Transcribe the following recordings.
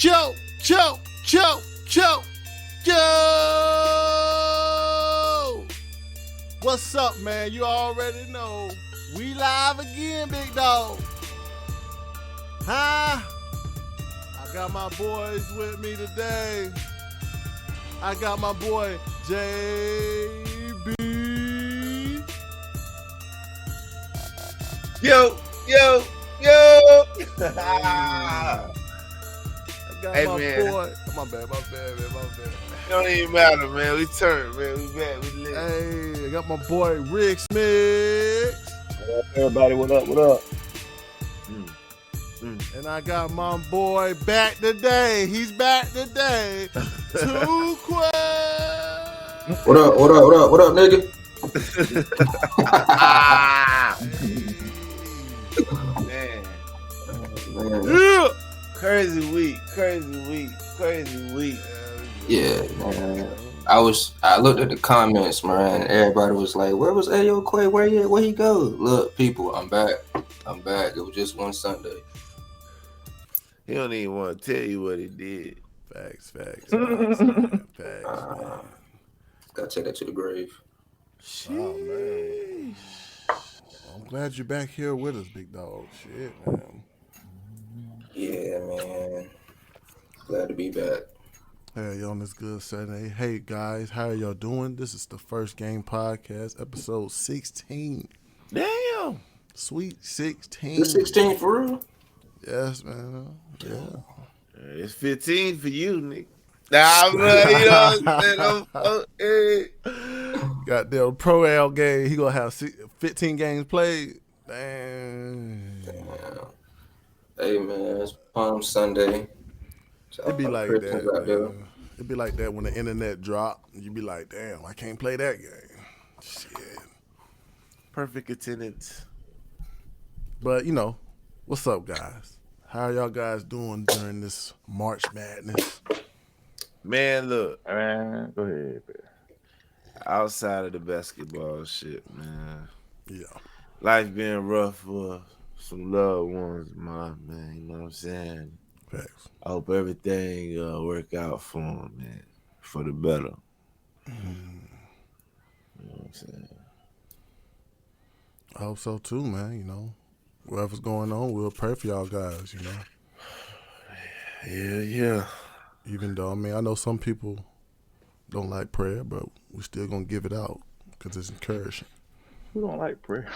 Joe, Joe, Joe, Joe, Joe. What's up, man? You already know. We live again, big dog. Huh? I got my boys with me today. I got my boy, JB. Yo. I got Hey, my man. boy. My bad. It don't even matter, man. We turned, man. We back. We lit. Hey, I got my boy, Rick Smith. Everybody, what up? And I got my boy back today. He's back today. Too quick. What up, nigga? Man. Yeah. Crazy week. Yeah, man. I looked at the comments, man, and everybody was like, "Where was Ayo Quay? Where he go?" Look, people, I'm back. It was just one Sunday. He don't even want to tell you what he did. Facts. Gotta take that to the grave. Oh, man. I'm glad you're back here with us, big dog. Shit, man. Yeah, man. Glad to be back. Hey, on this good Saturday. Hey, guys, how are y'all doing? This is the First Game Podcast, episode 16. Damn. Sweet 16. The 16 for real? Yes, man. Yeah. It's 15 for you, nigga. Nah, man, you know what I'm saying? Goddamn Pro Al game. He gonna have 15 games played. Damn. Hey, man, it's Palm Sunday. It be like Christians that, out there. man. It be like that when the internet drop. You be like, damn, I can't play that game. Shit. Perfect attendance. But, you know, what's up, guys? How are y'all guys doing during this March Madness? Man, look. Man, go ahead, man. Outside of the basketball shit, man. Yeah. Life being rough for some loved ones, man. You know what I'm saying? Facts. I hope everything work out for them, man. For the better. You know what I'm saying? I hope so too, man. You know, whatever's going on, we'll pray for y'all guys, you know. Yeah. Even though, I mean, I know some people don't like prayer, but we still gonna give it out because it's encouraging. Who don't like prayer?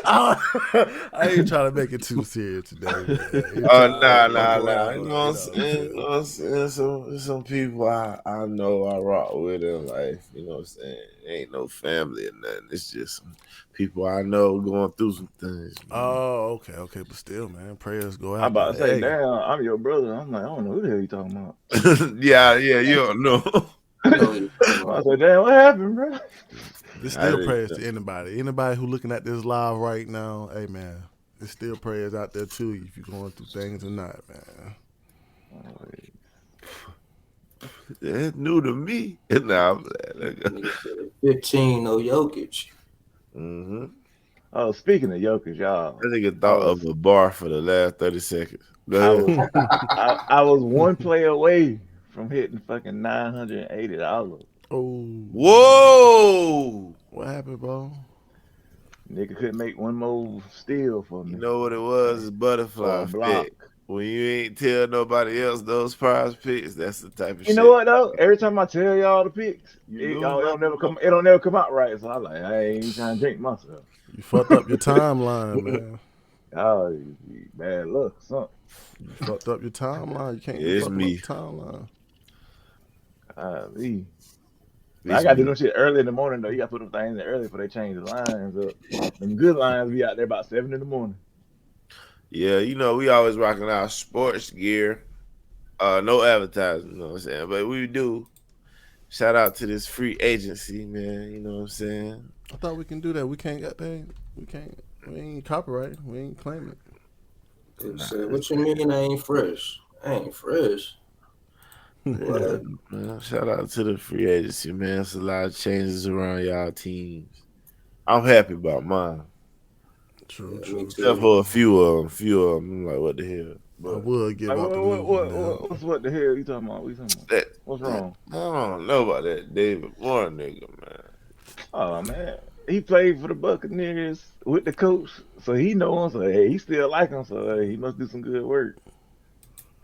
I ain't trying to make it too serious today, man. Nah. You You know what I'm saying? Some people I know I rock with in life. You know what I'm saying? Ain't no family or nothing. It's just some people I know going through some things. Man. Oh, okay, but still, man, prayers go out. I'm about to say, Hey. damn, I'm your brother. I'm like, I don't know who the hell you talking about. yeah, you don't know. I said, damn, what happened, bro? This still prayers to anybody. Anybody who looking at this live right now, hey, man, there's still prayers out there to you if you're going through things or not, man. It's new to me. Nah, 15, no Jokic. Mm-hmm. Oh, speaking of Jokic, y'all. I think I thought of a bar for the last 30 seconds. I was one play away from hitting fucking $980. Oh. Whoa! What happened, bro? Nigga couldn't make one more steal for me. You know what it was? It's butterfly effect. When you ain't tell nobody else those prize picks, that's the type of shit. You know what though? Every time I tell y'all the picks, it don't never come out right. So I'm like, I ain't trying to drink myself. You fucked up your timeline, man. Oh, bad luck, something. You fucked up your timeline. You can't It's fuck me. up the timeline. I got to do them shit early in the morning though. You got to put them things in early before they change the lines up. Them good lines be out there about 7 in the morning. Yeah, you know, we always rocking our sports gear. No advertising, you know what I'm saying? But we do. Shout out to this free agency, man. You know what I'm saying? I thought we can do that. We can't get that. We ain't copyright. We ain't claim it. What you mean I ain't fresh? I ain't fresh. Yeah, man. Shout out to the free agency, man. It's a lot of changes around y'all teams. I'm happy about mine. True. Except for a few of them. I'm like, what the hell? I But would give Like, out the new one. what the hell you talking about? What you talking about? that, What's wrong? I don't know about that David Warren nigga, man. Oh man, he played for the Buccaneers with the coach, so he know him. So hey, he still like him. So hey, he must do some good work.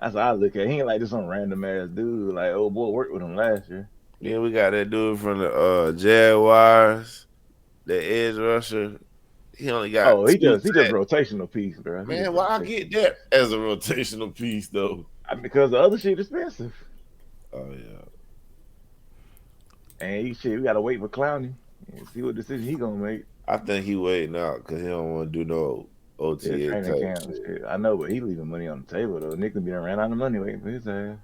That's how I look at it. He ain't like just some random ass dude. Like, oh boy, worked with him last year. Yeah, we got that dude from the Jaguars, the edge rusher. He only got Oh, he just rotational piece, bro. Man, why I get that as a rotational piece though? Because the other shit expensive. Oh yeah. And we gotta wait for Clowney and see what decision he gonna make. I think he waiting out because he don't want to do no OTA training type camp shit. I know, but he leaving money on the table though. Nick be ran out of money waiting for his ass.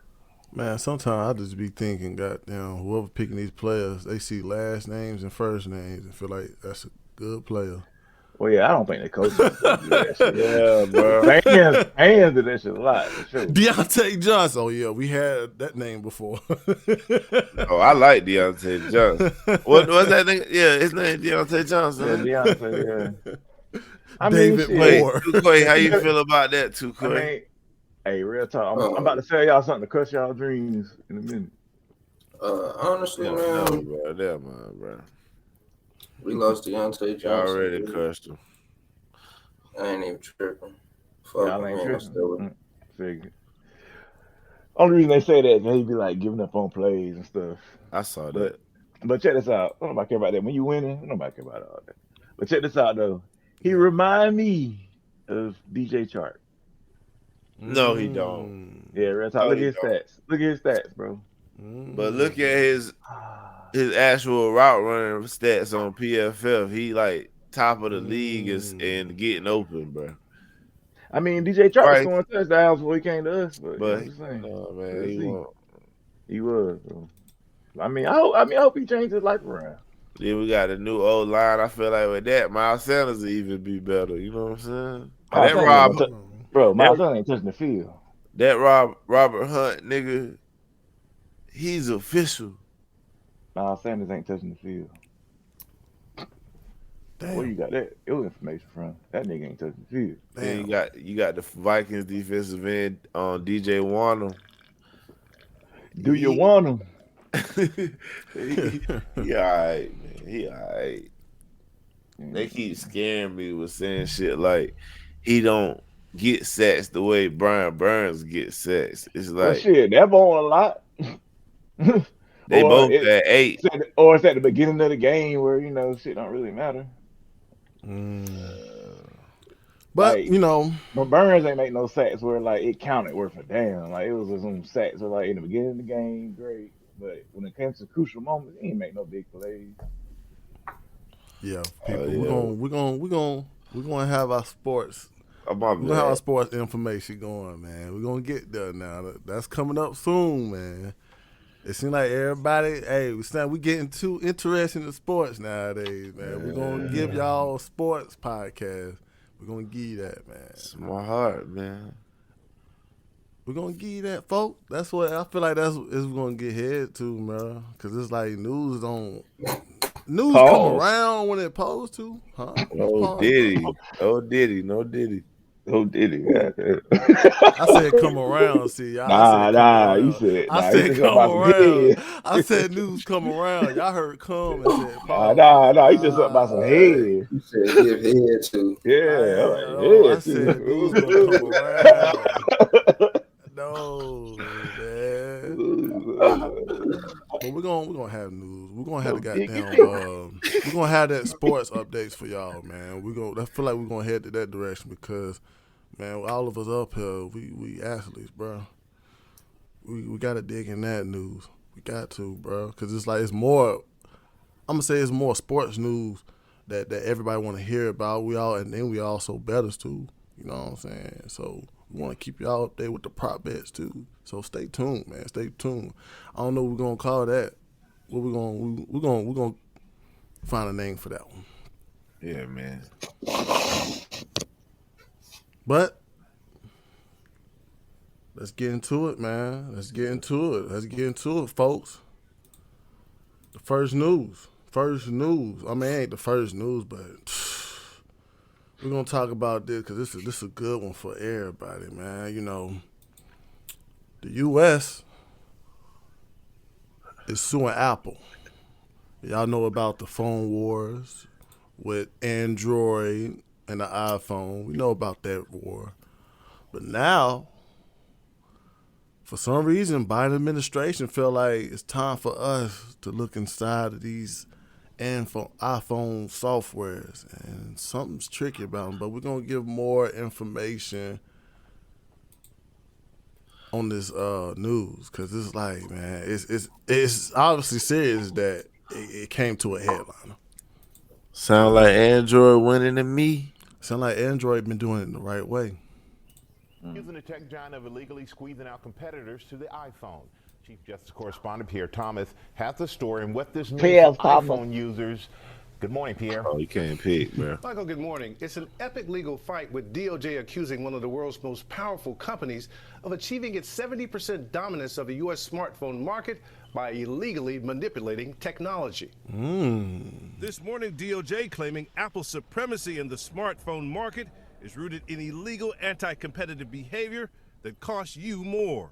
Man, sometimes I just be thinking, goddamn, whoever picking these players, they see last names and first names and feel like that's a good player. Well, yeah, I don't think the coach do that shit. Yeah, bro. Fans do that shit a lot. For sure. Deontay Johnson. Oh, yeah, we had that name before. Oh, I like Deontay Johnson. What's that thing? Yeah, his name Deontay Johnson. Yeah, Deontay, yeah. David Moore. Wait, how you feel about that, too, Quay? I mean, hey, real talk. I'm about to tell y'all something to crush y'all dreams in a minute. Honestly, man. No, bro. That man, bro. We lost Deontay Johnson. Already crushed him. I ain't even tripping. Fuck, y'all ain't man, tripping. Figure. Only reason they say that, they be like giving up on plays and stuff. I saw that. But check this out. Nobody care about that. When you winning, nobody care about all that. But check this out though. He remind me of DJ Chark. No, he don't. Yeah, real talk. Look at his stats. Look at his stats, bro. But look at his actual route running stats on PFF. He like top of the league and getting open, bro. I mean, DJ Chark was scoring touchdowns before he came to us, but you know what I'm saying? Man, he won't. He was. Bro. I mean, I hope he changed his life around. Then we got a new old line. I feel like with that, Miles Sanders will even be better. You know what I'm saying? Miles Sanders ain't touching the field. That Robert Hunt nigga, he's official. Miles Sanders ain't touching the field. Damn. Where you got that information from? That nigga ain't touching the field. Then you got the Vikings defensive end on DJ Warner. Do you want him? He all right, man. He all right. They keep scaring me with saying shit like he don't get sacks the way Brian Burns gets sacks. It's like, well, shit, that ball a lot. They both at 8. Or it's at the beginning of the game where, you know, shit don't really matter. But, like, you know. But Burns ain't make no sacks where, like, it counted worth a damn. Like, it was just some sacks where, like, in the beginning of the game, great. But when it comes to crucial moments, he ain't make no big plays. Yeah, people, we're gonna have our sports. We're gonna have our sports information going, man. We're gonna get there now. That's coming up soon, man. It seems like everybody, we getting too interested in the sports nowadays, man. We're gonna give y'all a sports podcast. We're gonna give you that, man. It's my heart, man. We're gonna give you that, folks. That's what I feel like. That's what we're gonna get head to, man. Cause it's like news come around when it supposed to, huh? No Diddy. I said come around. See, y'all. You said. I said come around. I said news come around. Y'all heard come and said pause. You said something about some head. You said give head to. Yeah. I said news gonna come around. No, man. But we're gonna have news. We're gonna have the goddamn. We're gonna have that sports updates for y'all, man. I feel like we're gonna head to that direction because, man, all of us up here, we athletes, bro. We gotta dig in that news. We got to, bro, because it's more. I'm gonna say it's more sports news that everybody want to hear about. We also bettors too. You know what I'm saying? So. We want to keep y'all up there with the prop bets too. So stay tuned, man. Stay tuned. I don't know what we're gonna call that. What we're gonna find a name for that one. Yeah, man. But let's get into it, man. Let's get into it, folks. The first news. I mean, it ain't the first news, but we're gonna talk about this because this is a good one for everybody, man. You know, the U.S. is suing Apple. Y'all know about the phone wars with Android and the iPhone. We know about that war. But now, for some reason, Biden administration felt like it's time for us to look inside of these iPhone softwares. And something's tricky about them, but we're going to give more information on this news because it's like, man, it's obviously serious that it came to a headliner. Sound like Android winning to me. Sound like Android been doing it the right way. Using the tech giant of illegally squeezing out competitors to the iPhone. Chief Justice Correspondent Pierre Thomas has the story and what this means for iPhone users. Good morning, Pierre. Oh, you can't pick, bro. Michael, good morning. It's an epic legal fight with DOJ accusing one of the world's most powerful companies of achieving its 70% dominance of the U.S. smartphone market by illegally manipulating technology. This morning, DOJ claiming Apple's supremacy in the smartphone market is rooted in illegal anti-competitive behavior that costs you more.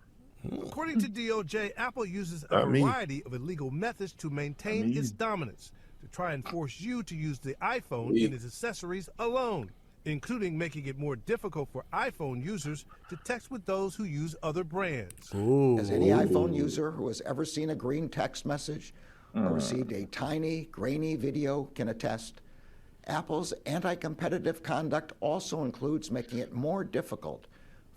According to DOJ, Apple uses a variety of illegal methods to maintain its dominance, to try and force you to use the iPhone and its accessories alone, including making it more difficult for iPhone users to text with those who use other brands. As any iPhone user who has ever seen a green text message or received a tiny, grainy video can attest, Apple's anti-competitive conduct also includes making it more difficult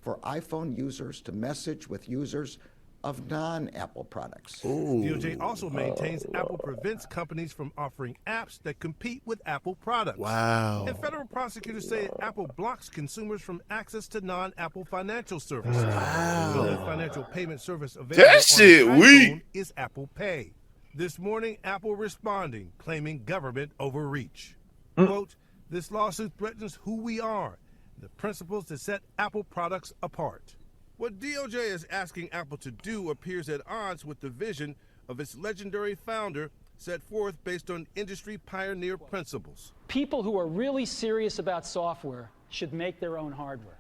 for iPhone users to message with users of non-Apple products. DOJ also maintains Apple prevents companies from offering apps that compete with Apple products. Wow. And federal prosecutors say Apple blocks consumers from access to non-Apple financial services. The only financial payment service available That on shit iPhone weak. is Apple Pay. This morning, Apple responding, claiming government overreach. Quote, this lawsuit threatens who we are, the principles that set Apple products apart. What DOJ is asking Apple to do appears at odds with the vision of its legendary founder set forth based on industry pioneer principles. People who are really serious about software should make their own hardware.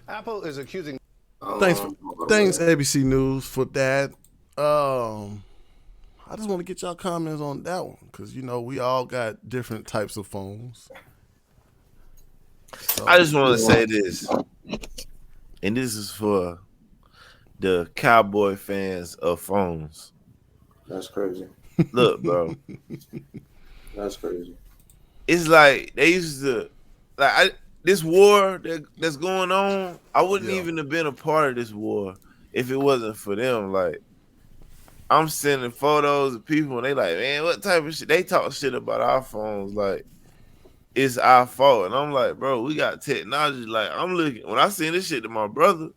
Apple is accusing... Thanks, ABC News, for that. I just want to get y'all comments on that one because, you know, we all got different types of phones. So, I just want to say this, and this is for the cowboy fans of phones. That's crazy. Look, bro, That's crazy. it's like they used to, this war that's going on. I wouldn't even have been a part of this war if it wasn't for them. Like, I'm sending photos of people and they like, man, what type of shit? They talk shit about our phones like it's our fault. And I'm like, bro, we got technology. Like, I'm looking, when I send this shit to my brother,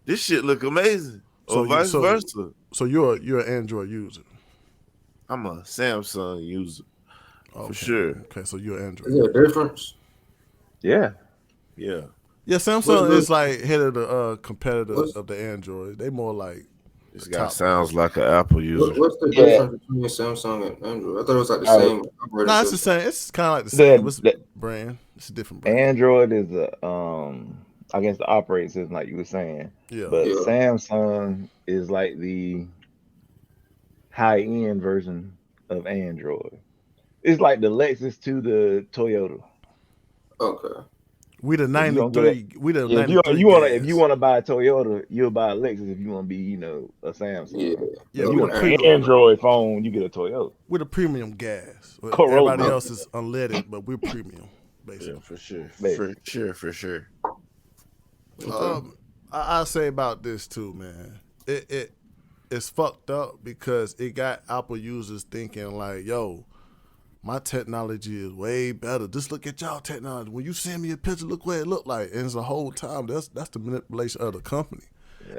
this shit look amazing. Or vice versa. So you're an Android user. I'm a Samsung user. Okay. For sure. Okay, so you're an Android. Is there a difference? Yeah. Yeah, Samsung is like head of the competitors of the Android. They more like this guy sounds like an Apple user. What's the difference between Samsung and Android? I thought it was like the same. No, it's the same. It's kind of like the same. It's brand. It's a different brand. Android is I guess the operating system, like you were saying. Yeah. But Samsung is like the high-end version of Android. It's like the Lexus to the Toyota. Okay. We the 93. We the 93. If you want to buy a Toyota, you'll buy a Lexus. If you want to be, a Samsung. Yeah. If you want an Android phone, you get a Toyota. We're the premium gas. Corolla. Everybody else is unleaded, but we're premium, basically. Yeah, for sure. Basically. For sure. I say about this too, man. It's fucked up because it got Apple users thinking like, yo, my technology is way better. Just look at y'all technology. When you send me a picture, look what it looked like. And it's the whole time that's the manipulation of the company.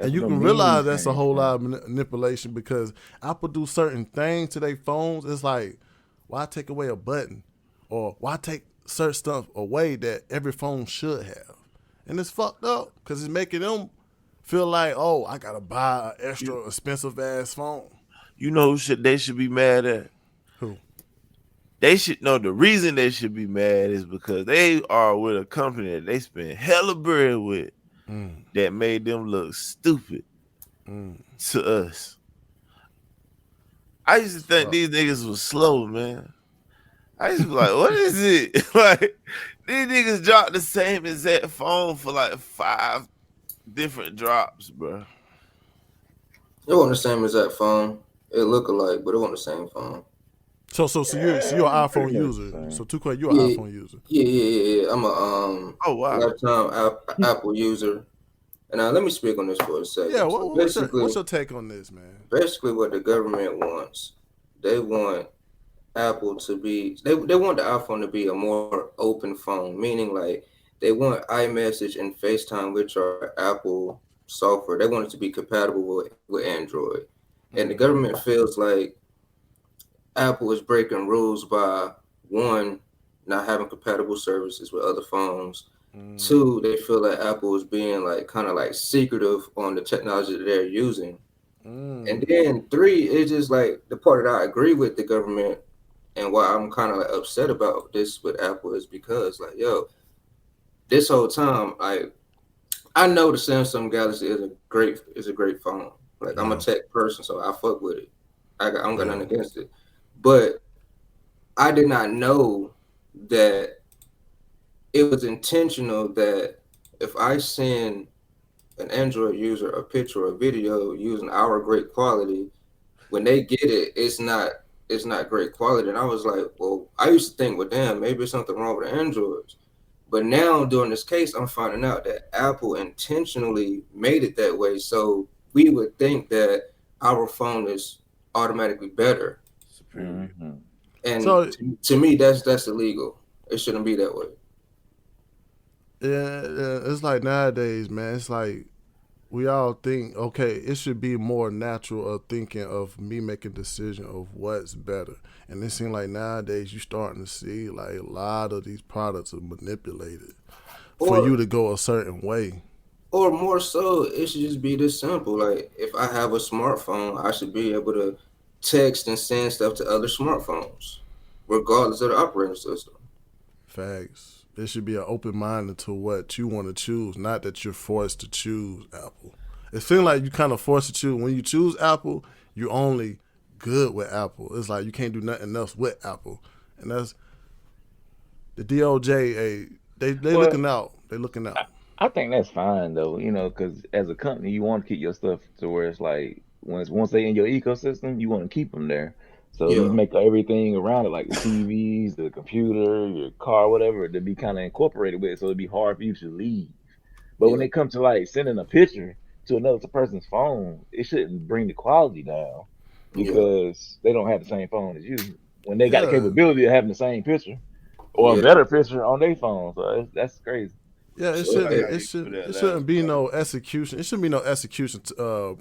And you can realize that's a whole lot of manipulation because Apple do certain things to their phones. It's like, why take away a button? Or why take certain stuff away that every phone should have? And it's fucked up because it's making them feel like, oh, I got to buy an extra expensive ass phone. You know who they should be mad at? Who? they should know the reason they should be mad is because they are with a company that they spend hella bread with that made them look stupid to us. I used to think these niggas was slow, man. I used to be like, what is it? Like, these niggas dropped the same exact phone for like 5 different drops, bro. It wasn't the same exact phone. It looked alike, but it wasn't the same phone. So you're an iPhone user. So you're an iPhone user. Yeah. I'm a oh wow lifetime Apple user. And now let me speak on this for a second. Yeah, what's your take on this, man? Basically, what the government wants, they want Apple to be, they want the iPhone to be a more open phone, meaning like they want iMessage and FaceTime, which are Apple software. They want it to be compatible with Android. And the government feels like Apple is breaking rules by one, not having compatible services with other phones. Two, they feel like Apple is being like kind of like secretive on the technology that they're using. And then three, it's just like the part that I agree with the government and why I'm kind of like upset about this with Apple is because like, yo, this whole time, I know the Samsung Galaxy is a great phone. Like I'm a tech person, so I fuck with it. I don't got nothing against it. But I did not know that it was intentional that if I send an Android user a picture or a video using our great quality, when they get it, it's not great quality. And I was like, well, I used to think, well, damn, maybe there's something wrong with Androids. But now during this case, I'm finding out that Apple intentionally made it that way. So we would think that our phone is automatically better. And so, to me, that's illegal. It shouldn't be that way. Yeah, it's like nowadays, man. It's like we all think, okay, it should be more natural of thinking of me making a decision of what's better. And it seems like nowadays you're starting to see like a lot of these products are manipulated for you to go a certain way. Or more so, it should just be this simple. Like if I have a smartphone, I should be able to text and send stuff to other smartphones, regardless of the operating system. Facts. There should be an open mind to what you want to choose, not that you're forced to choose Apple. It seems like you kind of forced to choose. When you choose Apple, you're only good with Apple. It's like you can't do nothing else with Apple. And that's the DOJ. They looking out. They looking out. I think that's fine though, because as a company, you want to keep your stuff to where it's like once they in your ecosystem, you want to keep them there. So you make everything around it, like the TVs, the computer, your car, whatever, to be kind of incorporated with it, so it'd be hard for you to leave. But when it comes to like sending a picture to another person's phone, it shouldn't bring the quality down because they don't have the same phone as you. When they got the capability of having the same picture or a better picture on their phone, so that's crazy. Yeah, it shouldn't be no execution. It shouldn't be no execution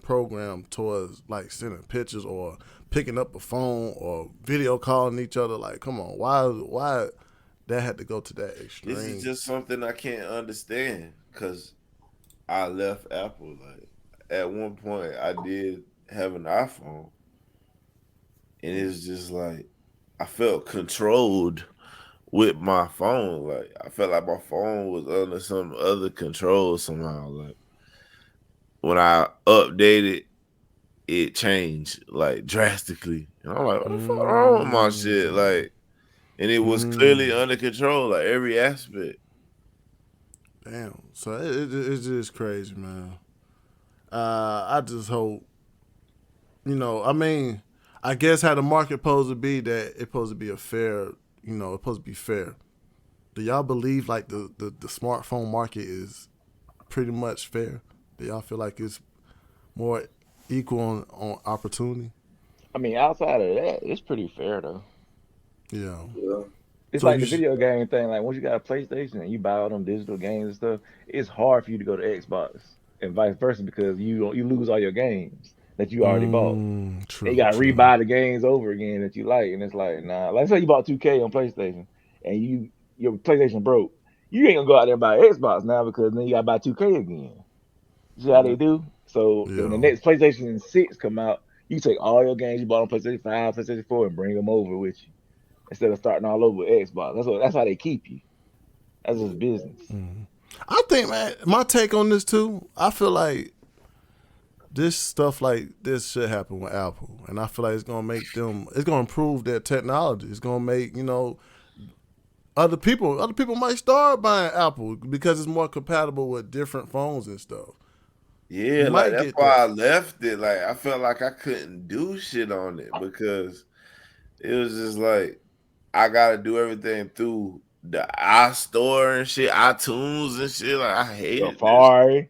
program towards like sending pictures or picking up a phone or video calling each other. Like, come on, why that had to go to that extreme? This is just something I can't understand because I left Apple. Like at one point, I did have an iPhone, and it's just like I felt controlled with my phone. Like I felt like my phone was under some other control somehow. Like when I updated, it changed like drastically. And I'm like, what the fuck wrong with my shit? Like, and it was clearly under control, like every aspect. Damn. So it's just crazy, man. I just hope, I mean, I guess how the market supposed to be, that it's supposed to be a fair, it's supposed to be fair. Do y'all believe like the smartphone market is pretty much fair? Do y'all feel like it's more equal on opportunity? I mean, outside of that, it's pretty fair though. Yeah. It's like the video game thing. Like once you got a PlayStation and you buy all them digital games and stuff, it's hard for you to go to Xbox and vice versa because you lose all your games that you already bought. True, you got to rebuy the games over again that you like, and it's like, nah. Like say you bought 2K on PlayStation and your PlayStation broke, you ain't gonna go out there and buy Xbox now because then you gotta buy 2K again. See how they do? So when the next PlayStation 6 come out, you take all your games you bought on PlayStation 5, PlayStation 4, and bring them over with you. instead of starting all over with Xbox. That's how they keep you. That's just business. I think, man, my take on this too, I feel like this stuff like this should happen with Apple. And I feel like it's going to improve their technology. It's going to make, other people might start buying Apple because it's more compatible with different phones and stuff. Yeah, You like might that's get why that. I left it. Like I felt like I couldn't do shit on it because it was just like I gotta do everything through the iStore and shit, iTunes and shit. Like I hated this. Safari.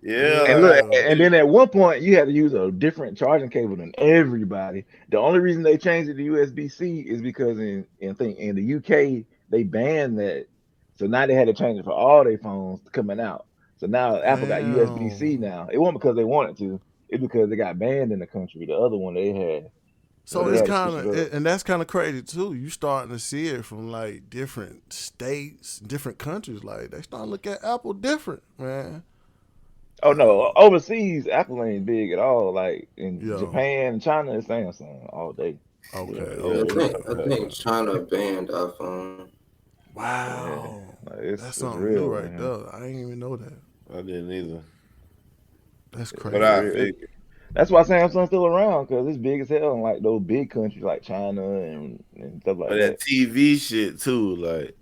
Yeah, And look, like and then at one point you had to use a different charging cable than everybody. The only reason they changed it to USB-C is because in the UK they banned that, so now they had to change it for all their phones coming out. So now Apple got USB-C Damn. now. It wasn't because they wanted to; it's because they got banned in the country. The other one they had, so So they it's had to switch kind it of, up. and that's kind of crazy too. You starting to see it from like different states, different countries. Like they starting to look at Apple different, man. Oh no, overseas Apple ain't big at all. Like in Yo, Japan and China, it's Samsung all day. okay, Yeah, yeah, okay, I okay. think China banned iPhone. Yeah, Wow, like that's it's something new real, right man. there. I didn't even know that. I didn't either. That's But It's crazy. I real. figured. That's why Samsung's still around because it's big as hell in like those big countries like China and stuff But like that that. TV shit too, like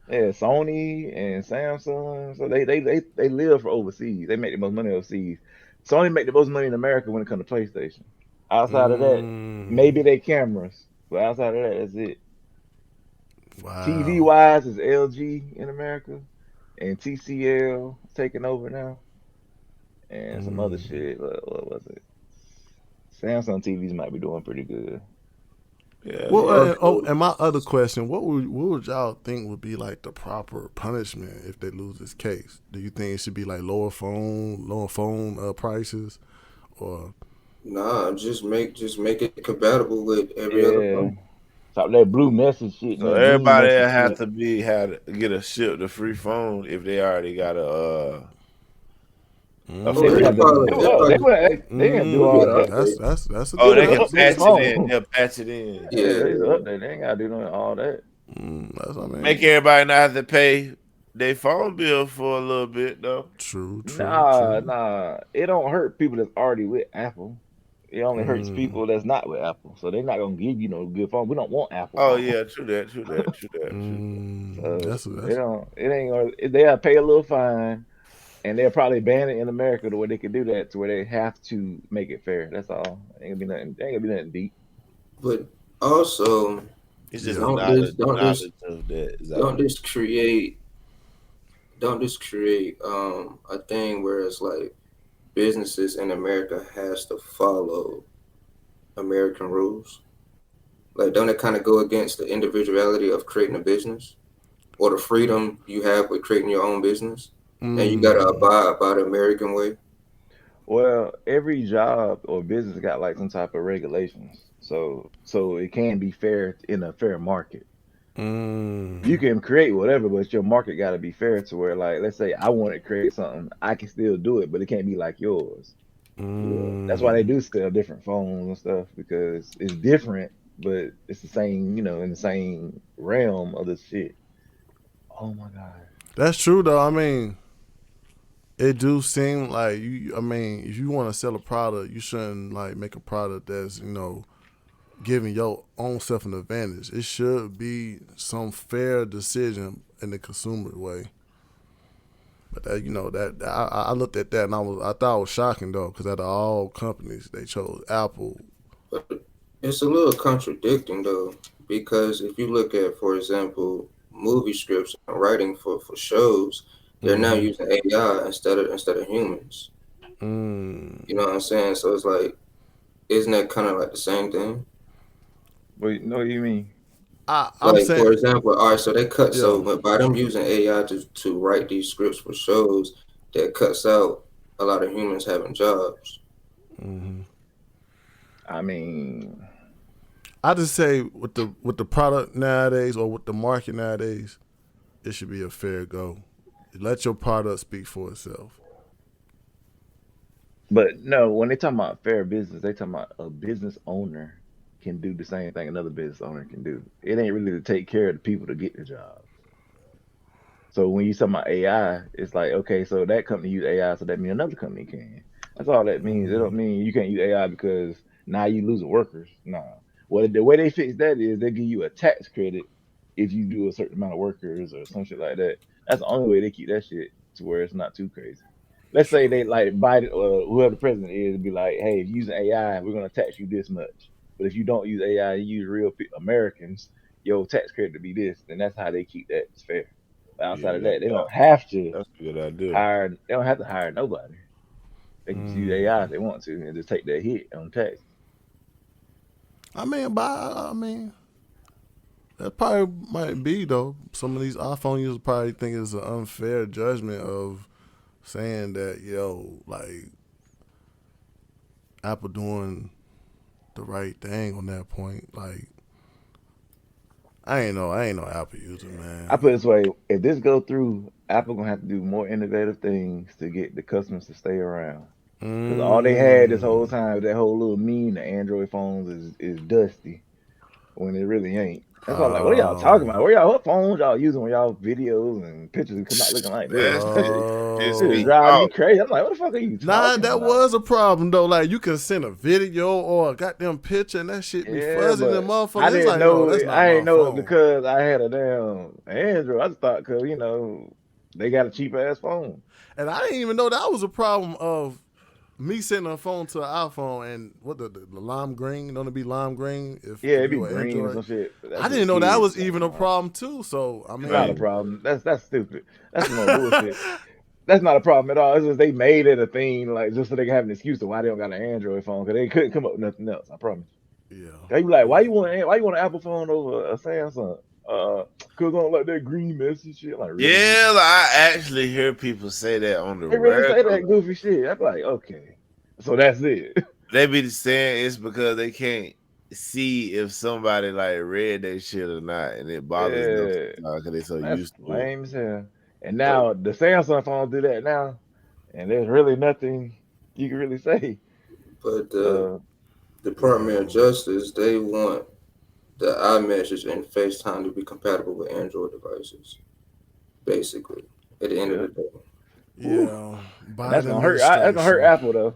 Yeah, Sony and Samsung, so they live for overseas. They make the most money overseas. Sony make the most money in America when it comes to PlayStation. Outside of that, Mm, maybe they cameras, but outside of that, that's it. TV wow. wise, is LG in America and TCL taking over now, and some other Mm. shit. What was it? Samsung TVs might be doing pretty good. yeah, Well, yeah. and my other question, what would y'all think would be like the proper punishment if they lose this case? Do you think it should be like lower phone prices, or Nah, just make it compatible with every other Yeah, phone. top that blue message shit and So that green everybody message have shit. to get a ship the free phone if they already got a Oh, They free would they have to phone. probably do they up. They probably would they can do will all get an that. that's update. that's a They Oh, good they just can answer. update the patch it in. phone. They'll patch it in. Yeah, Yeah, they just update. They ain't gotta do all that. That's I Make mean, everybody not have to pay their phone bill for a little bit though. true, true, Nah, true. nah. It don't hurt people that's already with Apple. It only hurts Mm, people that's not with Apple. So they're not gonna give you no good phone. We don't want Apple Oh phone. yeah, true that, true that, true that, true that. So they that's don't. It ain't gonna. They gotta pay a little fine, and they'll probably ban it in America the way they can do that to where they have to make it fair. That's all. Ain't gonna be nothing. Ain't gonna be nothing deep. but also It's just yeah. the don't just don't just knowledge of that is don't all. just create don't just create a thing where it's like businesses in America has to follow American rules. Like, don't it kind of go against the individuality of creating a business or the freedom you have with creating your own business? And you got to Mm, abide by the American way. Well, every job or business got like some type of regulations, so it can be fair in a fair market. You mm, can create whatever, but your market got to be fair to where, like, let's say I want to create something, I can still do it, but it can't be like yours. Yeah. That's why they mm. do sell different phones and stuff because it's different, but it's the same, in the same realm of the shit. Oh my god. That's true though. I mean, it do seem like you. I mean, if you want to sell a product, you shouldn't like make a product that's giving your own self an advantage. It should be some fair decision in the consumer way. But I looked at that and I thought it was shocking though because out of all companies they chose Apple. But it's a little contradicting, though, because if you look at, for example, movie scripts and writing for shows, they're now Mm-hmm. using AI instead of humans. Mm. You know what I'm saying? So it's like, isn't that kind of like the same thing? Wait, no, you mean? I'm Like, saying for example, all right, so they cut, yeah. so by them using AI to write these scripts for shows, that cuts out a lot of humans having jobs. Mm-hmm. I mean, I just say with the product nowadays or with the market nowadays, it should be a fair go. Let your product speak for itself. but no, when they talking about fair business, they talking about a business owner can do the same thing another business owner can do. It ain't really to take care of the people to get the job. So when you talk about AI, it's like, okay, so that company use AI, so that means another company can. That's all that means. It don't mean you can't use AI because now you losing workers. Nah. Well, the way they fix that is they give you a tax credit if you do a certain amount of workers or some shit like that. That's the only way they keep that shit to where it's not too crazy. Let's say they like Biden or whoever the president is, be like, hey, if you're using AI, we're gonna tax you this much. But if you don't use AI, you use real Americans, your tax credit to be this, then that's how they keep that fair. But outside of that, they don't have to That's a good idea. hire. They don't have to hire nobody. They can just use AI if they want to and just take that hit on tax. I mean, that probably might be though. Some of these iPhone users probably think it's an unfair judgment of saying that like Apple doing the right thing on that point. Like, I ain't no Apple user, man. I put it this way: if this go through, Apple gonna have to do more innovative things to get the customers to stay around. Because all they had this whole time, that whole little meme, the Android phones is dusty when it really ain't. That's why I'm like, what are y'all talking about? What phones y'all using when y'all videos and pictures come out looking like this? Piss It me drive me off. crazy. I'm like, what the fuck are you talking Nah, about? that was a problem though. Like, you can send a video or a goddamn picture and that shit be fuzzy and motherfucker. I didn't like, know. no, that's not I my didn't know it phone. because I had a damn Android. I just thought because they got a cheap ass phone. And I didn't even know that was a problem of me sending a phone to an iPhone and what the lime green, don't it be lime green? If It'd be you an green or some Android, shit. I didn't know that was even a problem too. So I mean, it's not a problem. That's stupid. That's some more bullshit. That's not a problem at all. It's just they made it a thing, like just so they can have an excuse to why they don't got an Android phone because they couldn't come up with nothing else. I promise. Yeah. They be like, why you want an Apple phone over a Samsung? Cause I don't like that green message shit. Like, really? Yeah, like, I actually hear people say that on the They really say regular. that goofy shit. I'm like, okay, so that's it. They be saying it's because they can't see if somebody like read their shit or not, and it bothers them because they so That's used to it. lame as hell. And now the Samsung phones do that now, and there's really nothing you can really say. But the Department of Justice, they want the iMessage and FaceTime to be compatible with Android devices, basically, at the end of the day. Yeah, That's gonna hurt. That's gonna hurt Apple though.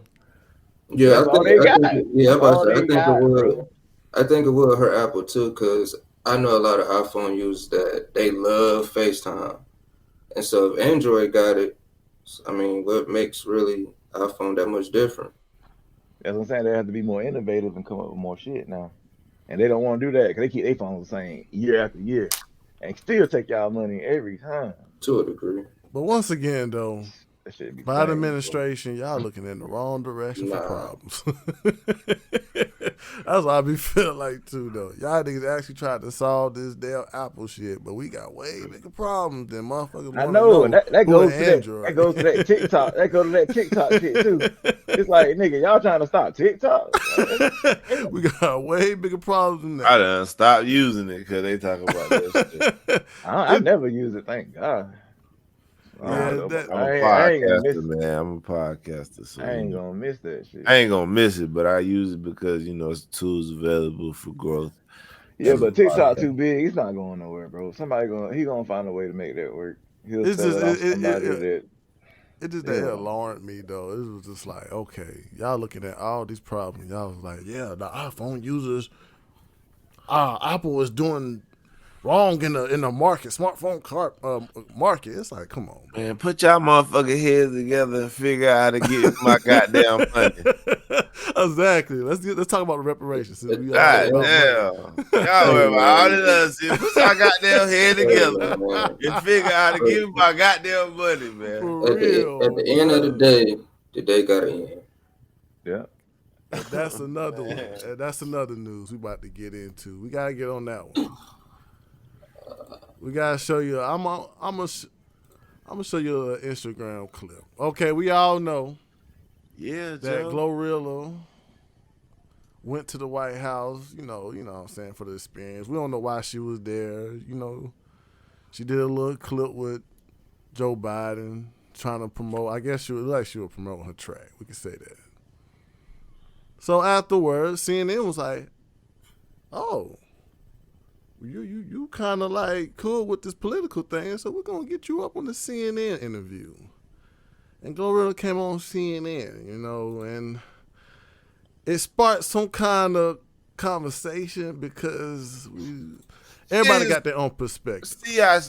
Yeah, That's all they got. That's all they I think got, it would. bro. I think it will hurt Apple too, because I know a lot of iPhone users that they love FaceTime, and so if Android got it, I mean, what makes really iPhone that much different? That's what I'm saying. They have to be more innovative and come up with more shit now, and they don't want to do that because they keep their phones the same year after year, and still take y'all money every time. To a degree. But once again, though, that should be Biden administration, y'all looking in the wrong direction for problems. That's what I be feeling like too, though. Y'all niggas actually tried to solve this damn Apple shit, but we got way bigger problems than motherfuckers. I know, and that goes to Android. that goes to that TikTok. That goes to that TikTok shit too. It's like, nigga, y'all trying to stop TikTok? We got way bigger problems than that. I done stopped using it because they talk about that shit. I never use it, thank God. I'm a podcaster, man. I'm a podcaster, so I ain't gonna miss that shit. I ain't gonna miss it, but I use it because it's tools available for growth. Yeah, but TikTok too big. It's not going nowhere, bro. He gonna find a way to make that work. He'll sell it off somebody that. It just that alarmed me though. It was just like, okay, y'all looking at all these problems. Y'all was like, yeah, the iPhone users, Apple is doing wrong in the market, smartphone market. It's like, come on, man, put y'all motherfucking heads together and figure out how to get my goddamn money. Exactly. Let's talk about the reparations. God damn, y'all worry about all this other shit. Put y'all goddamn head together and figure out how to get my goddamn money, man. For real. At the end of the day got to end. Yeah. And that's another one. And that's another news we about to get into. We gotta get on that one. We gotta show you. I'm gonna show you an Instagram clip. Okay, we all know. Yeah, that Joe. Glorilla went to the White House. You know what I'm saying, for the experience. We don't know why she was there. She did a little clip with Joe Biden trying to promote. I guess she was promoting her track. We could say that. So afterwards, CNN was like, oh, you kind of like cool with this political thing, so we're gonna get you up on the CNN interview. And Glorilla came on CNN, and it sparked some kind of conversation because everybody got their own perspective.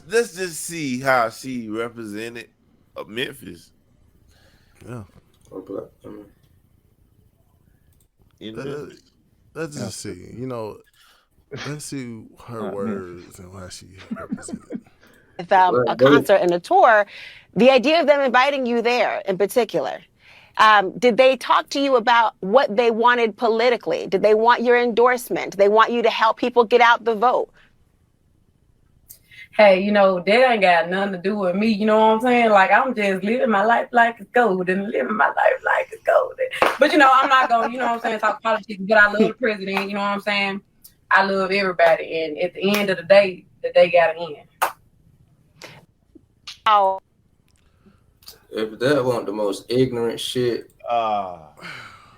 Let's just see how she represented Memphis. Yeah. Let's just see. Let's see her words and how she represented. A concert and a tour, the idea of them inviting you there in particular, did they talk to you about what they wanted politically? Did they want your endorsement? Did they want you to help people get out the vote? Hey, that ain't got nothing to do with me. You know what I'm saying? Like, I'm just living my life like it's golden, living my life like it's golden. But, I'm not going to, talk politics, but I love the president. You know what I'm saying? I love everybody. And at the end of the day got to end. Oh. If that wasn't the most ignorant shit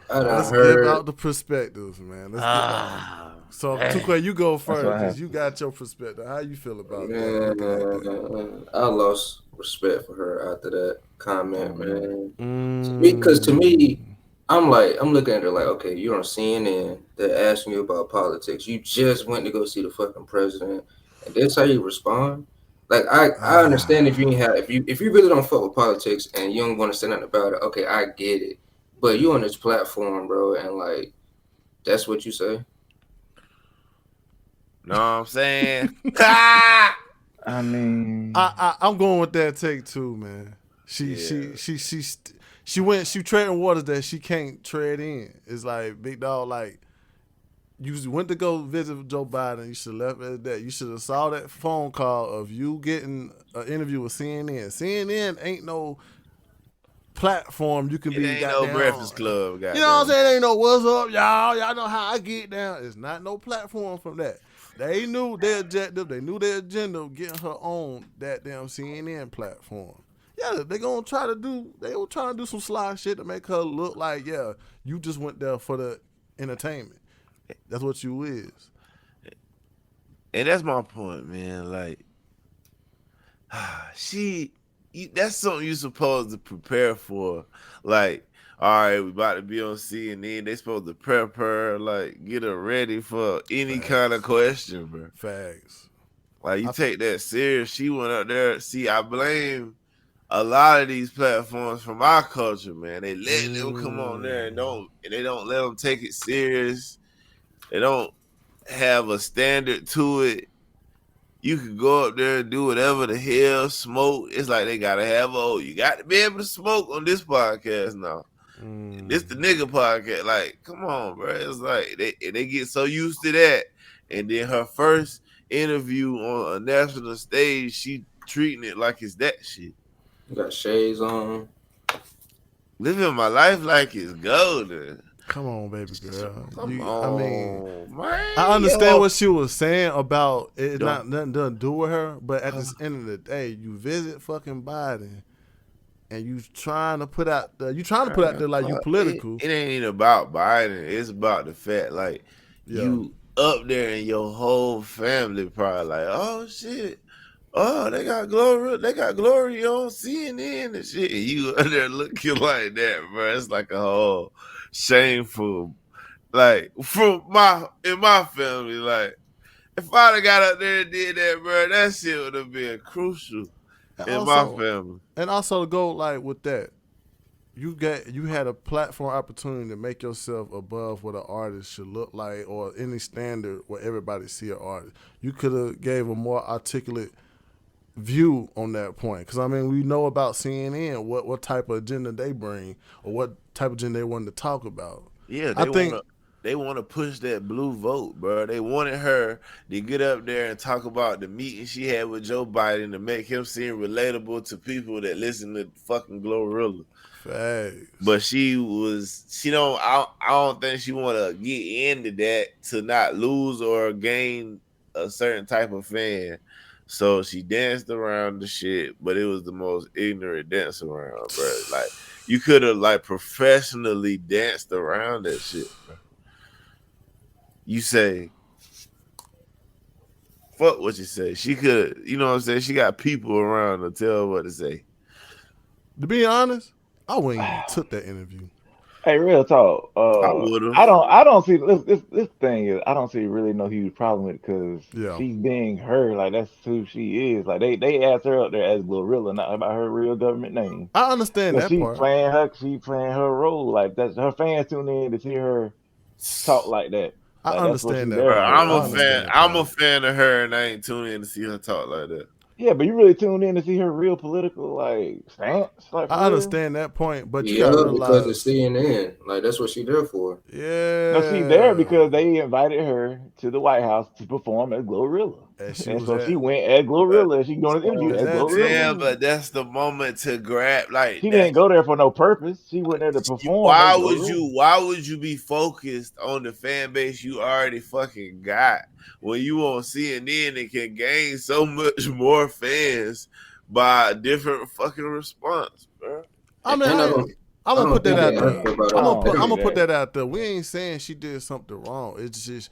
let's give out the perspectives, man. Let's get out. So, Tukwe, you go first because you got your perspective. How you feel about that? I lost respect for her after that comment, man. Because to me, I'm looking at her like, okay, you're on CNN. They're asking you about politics. You just went to go see the fucking president, and that's how you respond. Like I understand if you really don't fuck with politics and you don't want to say nothing about it. Okay, I get it. But you on this platform, bro, and like that's what you say. Know what I'm saying? I mean, I'm going with that take too, man. She treading waters that she can't tread in. It's like, big dog, like you went to go visit Joe Biden. You should have left it at that. You should have saw that phone call of you getting an interview with CNN. CNN ain't no platform you can be. Ain't no Breakfast Club, you know what I'm saying? Ain't no what's up, y'all. Y'all know how I get down. It's not no platform from that. They knew their objective. They knew their agenda of getting her on that damn CNN platform. Yeah, they gonna try to do some sly shit to make her look like, yeah, you just went there for the entertainment. That's what you is. And that's my point, man. Like, that's something you supposed to prepare for. Like, all right, we about to be on CNN. They supposed to prep her, like, get her ready for any kind of question, bro. Facts. Like, you take that serious. She went up there. See, I blame a lot of these platforms from our culture, man. They let them come on there and they don't let them take it serious. They don't have a standard to it. You can go up there and do whatever the hell, smoke. It's like they gotta have you got to be able to smoke on this podcast now. This the nigga podcast. Like, come on, bro. It's like they get so used to that. And then her first interview on a national stage, she treating it like it's that shit. Got shades on. Living my life like it's golden. Come on, baby girl. Come on, I mean, man. I understand what she was saying about it not nothing to do with her, but at the end of the day, you visit fucking Biden and you trying to put out there like you political. It ain't even about Biden. It's about the fact like you up there and your whole family probably like, oh shit. Oh, they got Glory on CNN and shit. And you up there looking like that, bro. It's like a whole shameful, like in my family, like if I'd have got up there and did that, bro, that shit would have been crucial in my family. And also to go like with that, you had a platform opportunity to make yourself above what an artist should look like or any standard where everybody see an artist. You could have gave a more articulate view on that point, because I mean we know about CNN what type of agenda they bring or what type of agenda they wanted to talk about. Yeah, they want to push that blue vote, bro. They wanted her to get up there and talk about the meeting she had with Joe Biden to make him seem relatable to people that listen to fucking Glorilla. Facts. But I don't think she want to get into that to not lose or gain a certain type of fan. So she danced around the shit, but it was the most ignorant dance around, bro. Like, you could have, like, professionally danced around that shit, bro. You say, fuck what you say. She could, you know what I'm saying? She got people around to tell her what to say. To be honest, I wouldn't even took that interview. Hey, real talk. I would have. I don't see this thing is I don't see really no huge problem with it because Yeah. she's being her. Like that's who she is. Like they asked her up there as Glorilla, not about her real government name. I understand So that she part. playing her role. Like that's her fans tune in to see her talk like that. Like, I understand that. Bro, I'm I a understand fan. that I'm a part. fan of her, and I ain't tuning in to see her talk like that. Yeah, but you really tuned in to see her real political like stance. Like for I real? understand that point, but you Yeah, gotta because realize. it's CNN. Like that's what she there for. Yeah. No, she's there because they invited her to the White House to perform as Glorilla. And she And was so at. she went as Glorilla and she doing an interview as Glorilla. Yeah, but that's the moment to grab like She that. didn't go there for no purpose. She went there to perform Why as would Glorilla. Why would you be focused on the fan base you already fucking got when you on CNN and can gain so much more fans by a different fucking response, bro? I mean, I'm gonna put that out there. I'm gonna put that out there. We ain't saying she did something wrong. It's just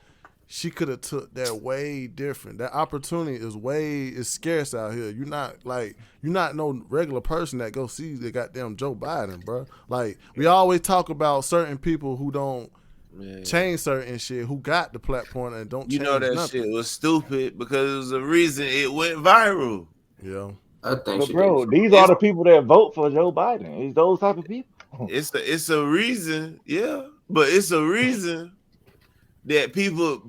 she could have took that way different. That opportunity is scarce out here. You're not no regular person that go see the goddamn Joe Biden, bro. Like we always talk about certain people who don't change certain shit, who got the platform and don't. You change know that nothing. shit was stupid because it was a reason it went viral. Yeah. I think but bro, these are the people that vote for Joe Biden. It's those type of people. It's a reason, yeah, but it's a reason that people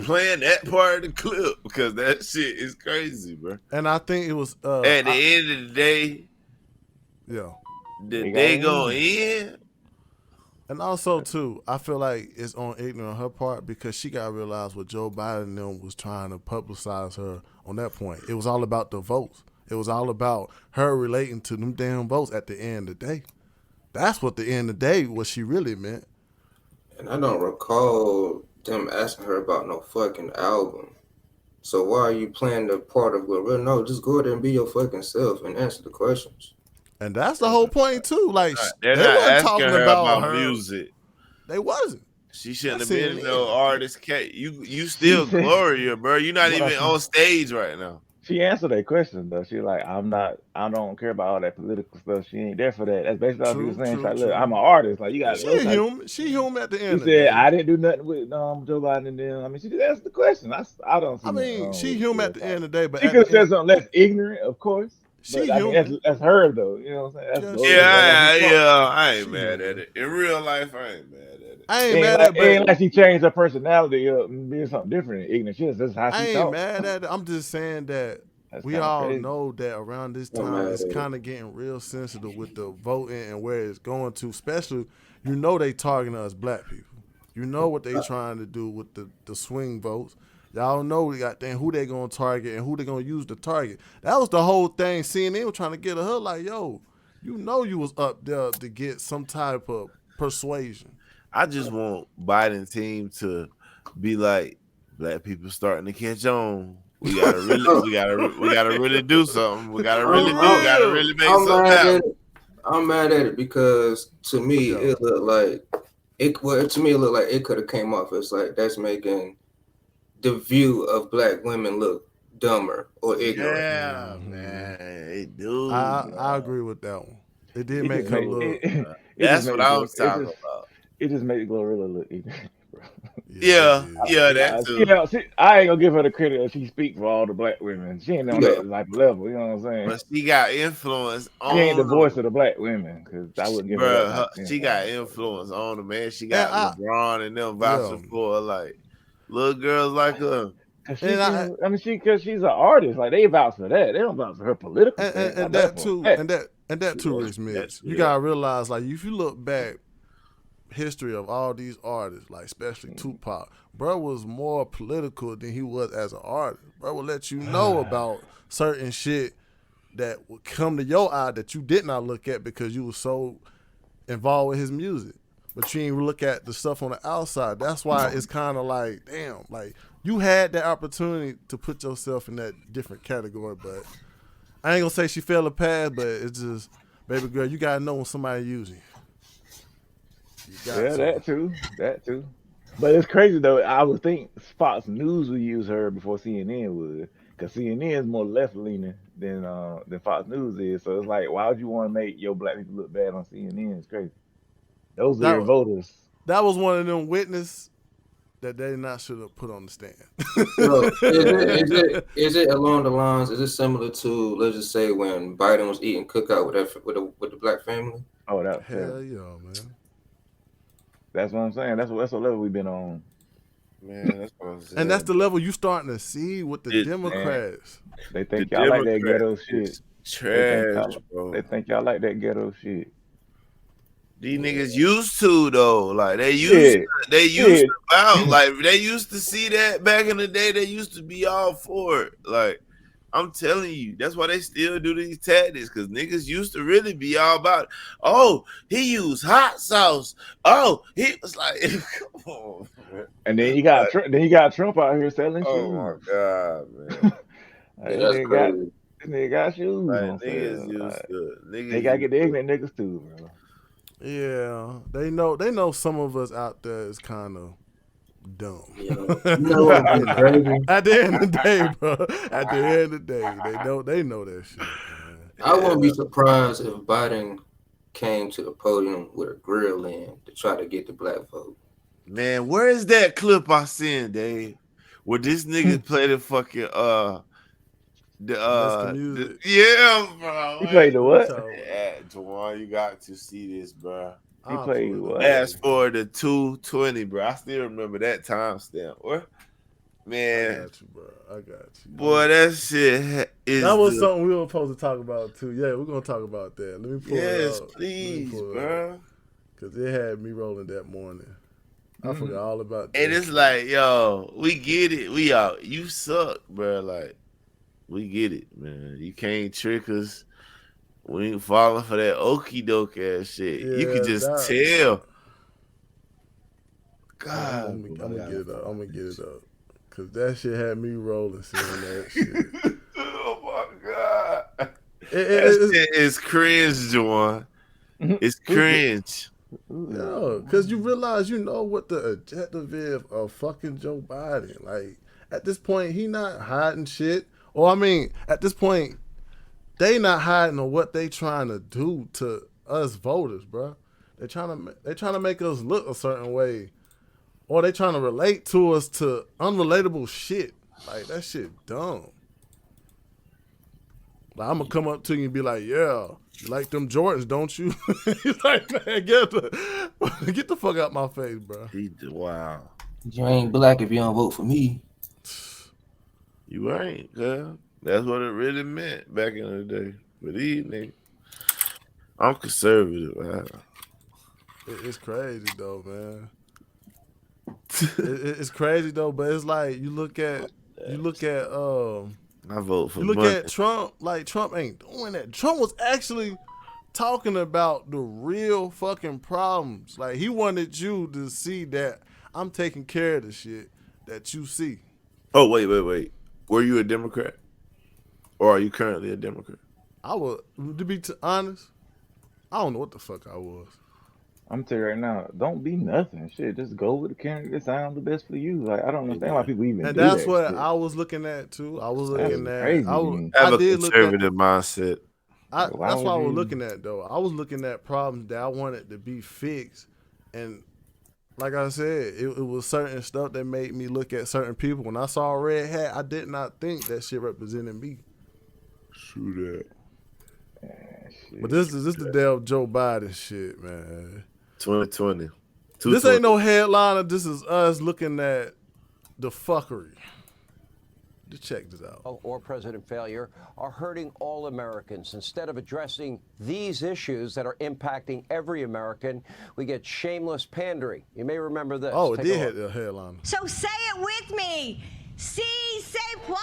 playing that part of the clip because that shit is crazy, bro. And I think it was at the end of the day, yeah, they go in. And also too, I feel like it's on ignorant on her part because she got to realize what Joe Biden and them was trying to publicize her on that point. It was all about the votes. It was all about her relating to them damn votes at the end of the day. That's what the end of the day what she really meant. And I don't recall them asking her about no fucking album. So why are you playing the part of Glorilla? No, just go there and be your fucking self and answer the questions. And that's the whole point too. Like they're they not wasn't asking talking her about her music. They wasn't. She shouldn't have been no artist. You still Gloria, bro. You're not even on stage right now. She answered that question though. She like, I don't care about all that political stuff. She ain't there for that. That's basically all she was saying. She's like, look, I'm an artist. Like you got. She human. She human at the end. She said, I didn't do nothing with Joe Biden and them. I mean, she just asked the question. I don't see. I mean, she human at the end of the day, but she could have said something less ignorant, of course. She I mean, that's her though. You know what I'm saying? Yeah. I ain't mad at it. In real life, I ain't mad at it. I ain't mad at it. Ain't like she changed her personality up and being something different. Ignorant. That's how she I talk. ain't mad at it. I'm just saying that we all know that around this time it's kind of getting real sensitive with the voting and where it's going to. Especially, they targeting us black people. You know what they trying to do with the swing votes. Y'all know who they gonna target and who they gonna use to target. That was the whole thing. CNN was trying to get at her like, yo, you was up there to get some type of persuasion. I just want Biden team to be like, black people starting to catch on. We gotta really do something. We gotta really make something happen. I'm mad at it because to me it looked like it could have came off as like that's making the view of black women look dumber or ignorant. Yeah, man, it do. I agree with that one. It did make her look. That's what I was talking about. It just made Glorilla look ignorant, bro. Yeah, that too. You know, I ain't gonna give her the credit that she speak for all the black women. She ain't on that like level. You know what I'm saying? But she got influence on. She ain't the voice of the black women because I wouldn't give her that. She got influence on them, man. She got LeBron and them vouching for her, like little girls like her. Because she's an artist. Like they vouch for that. They don't vouch for her political. And that too, Rich Mitch. You gotta realize, like, if you look back. History of all these artists, like especially Tupac, bro was more political than he was as an artist. Bro would let you know about certain shit that would come to your eye that you did not look at because you were so involved with his music. But you ain't look at the stuff on the outside. That's why it's kind of like, damn, like you had that opportunity to put yourself in that different category. But I ain't gonna say she failed a pass, but it's just, baby girl, you gotta know when somebody using you. Yeah, that too. But it's crazy though. I would think Fox News would use her before CNN would, because CNN is more left leaning than Fox News is. So it's like, why would you want to make your black people look bad on CNN? It's crazy. Those are That your voters. that was one of them witness that they not should have put on the stand. So is it along the lines? Is it similar to, let's just say, when Biden was eating cookout with the black family? Oh, that Hell yeah, man. That's what I'm saying. That's what level we've been on. Man, that's what I'm saying. And that's the level you starting to see with the Democrats. They think y'all like that ghetto shit. Trash, bro. They think y'all like that ghetto shit. These niggas used to though, like they used to out, like they used to see that back in the day. They used to be all for it. Like I'm telling you, that's why they still do these tactics, because niggas used to really be all about it. Oh, he used hot sauce. Oh, he was like, come on. Man. And then you got Trump out here selling shoes. Oh my god, man. They got shoes. Like, on niggas sale. used to. They gotta get the ignorant niggas too, bro. Yeah, they know some of us out there is kind of dumb. Yeah. At the end of the day, bro. At the end of the day, they know that shit. Man. I wouldn't be surprised if Biden came to the podium with a grill in to try to get the black vote. Man, where is that clip I seen, Dave? Where this nigga play the fucking yeah, bro. He played the what? Yeah, Juwan, you got to see this, bro. He played what? As for the 220, bro. I still remember that timestamp. What? Man, I got you, bro. I got you. Boy, that shit is. That was something we were supposed to talk about too. Yeah, we're gonna talk about that. Let me pull it up. Yes, please, bro. Because it had me rolling that morning. I forgot all about that. And it's like, yo, we get it. We out. You suck, bro. Like, we get it, man. You can't trick us. We ain't falling for that okie doke ass shit. Yeah, you can just tell. God, I'm gonna get it up. I'm gonna get it up. Cause that shit had me rolling seeing that shit. Oh my god. That shit is cringe, Juwan. It's cringe. No, because you realize what the objective is of fucking Joe Biden. Like, at this point, he not hiding shit. Or, I mean, at this point, they not hiding on what they trying to do to us voters, bro. They trying to make us look a certain way. Or they trying to relate to us to unrelatable shit. Like, that shit dumb. Like, I'm going to come up to you and be like, yeah, you like them Jordans, don't you? He's like, man, get the fuck out my face, bro. Wow. You ain't black if you don't vote for me. You ain't, cuz. That's what it really meant back in the day. But these niggas, I'm conservative, man. It's crazy, though, man. It's crazy, though, but it's like you look at I vote for you look money. at Trump, like Trump ain't doing that. Trump was actually talking about the real fucking problems. Like, he wanted you to see that I'm taking care of the shit that you see. Oh, wait. Were you a Democrat? Or are you currently a Democrat? To be honest, I don't know what the fuck I was. I'm telling you right now, don't be nothing. Shit, just go with the candidate that sounds the best for you. Like, I don't understand why people even and do that's that what shit. I was looking at too. I was looking at crazy. Have a conservative mindset. That's what I was looking at, though. I was looking at problems that I wanted to be fixed, and like I said, it was certain stuff that made me look at certain people. When I saw a red hat, I did not think that shit represented me. True that. But this is the damn Joe Biden shit, man. 2020. This ain't no headliner. This is us looking at the fuckery. Just check this out. Or president failure are hurting all Americans. Instead of addressing these issues that are impacting every American, we get shameless pandering. You may remember this. Oh, it did hit the headliner. So say it with me. Si se puede.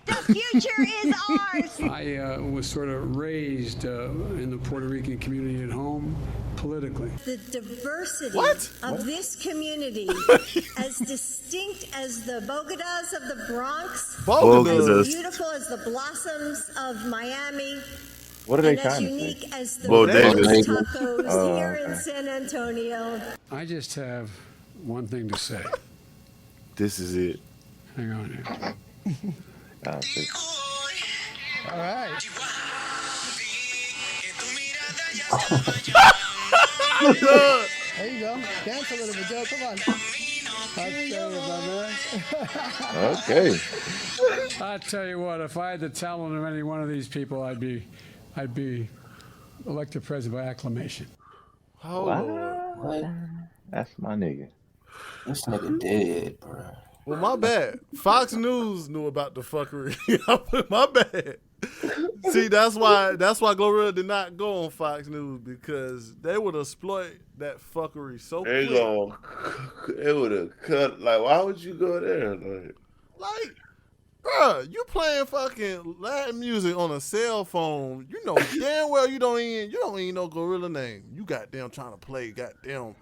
The future is ours. I was sort of raised in the Puerto Rican community at home politically. The diversity of this community, as distinct as the Bogotas of the Bronx, as beautiful as the blossoms of Miami, what are they and as trying to unique say? as the Bodegas. tacos here in San Antonio. I just have one thing to say. This is it. Hang on here. All right. There you go. Dance a little bit, Joe. Come on. I'll tell you, my man. Okay. I tell you what, if I had the talent of any one of these people, I'd be elected president by acclamation. Oh, What? That's my nigga. This nigga dead, bro. Well, my bad. Fox News knew about the fuckery. My bad. See, that's why Glorilla did not go on Fox News, because they would exploit that fuckery so quick. They would have cut. Like, why would you go there? Like, bruh, you playing fucking Latin music on a cell phone. You know damn well you don't even know Glorilla name. You goddamn trying to play goddamn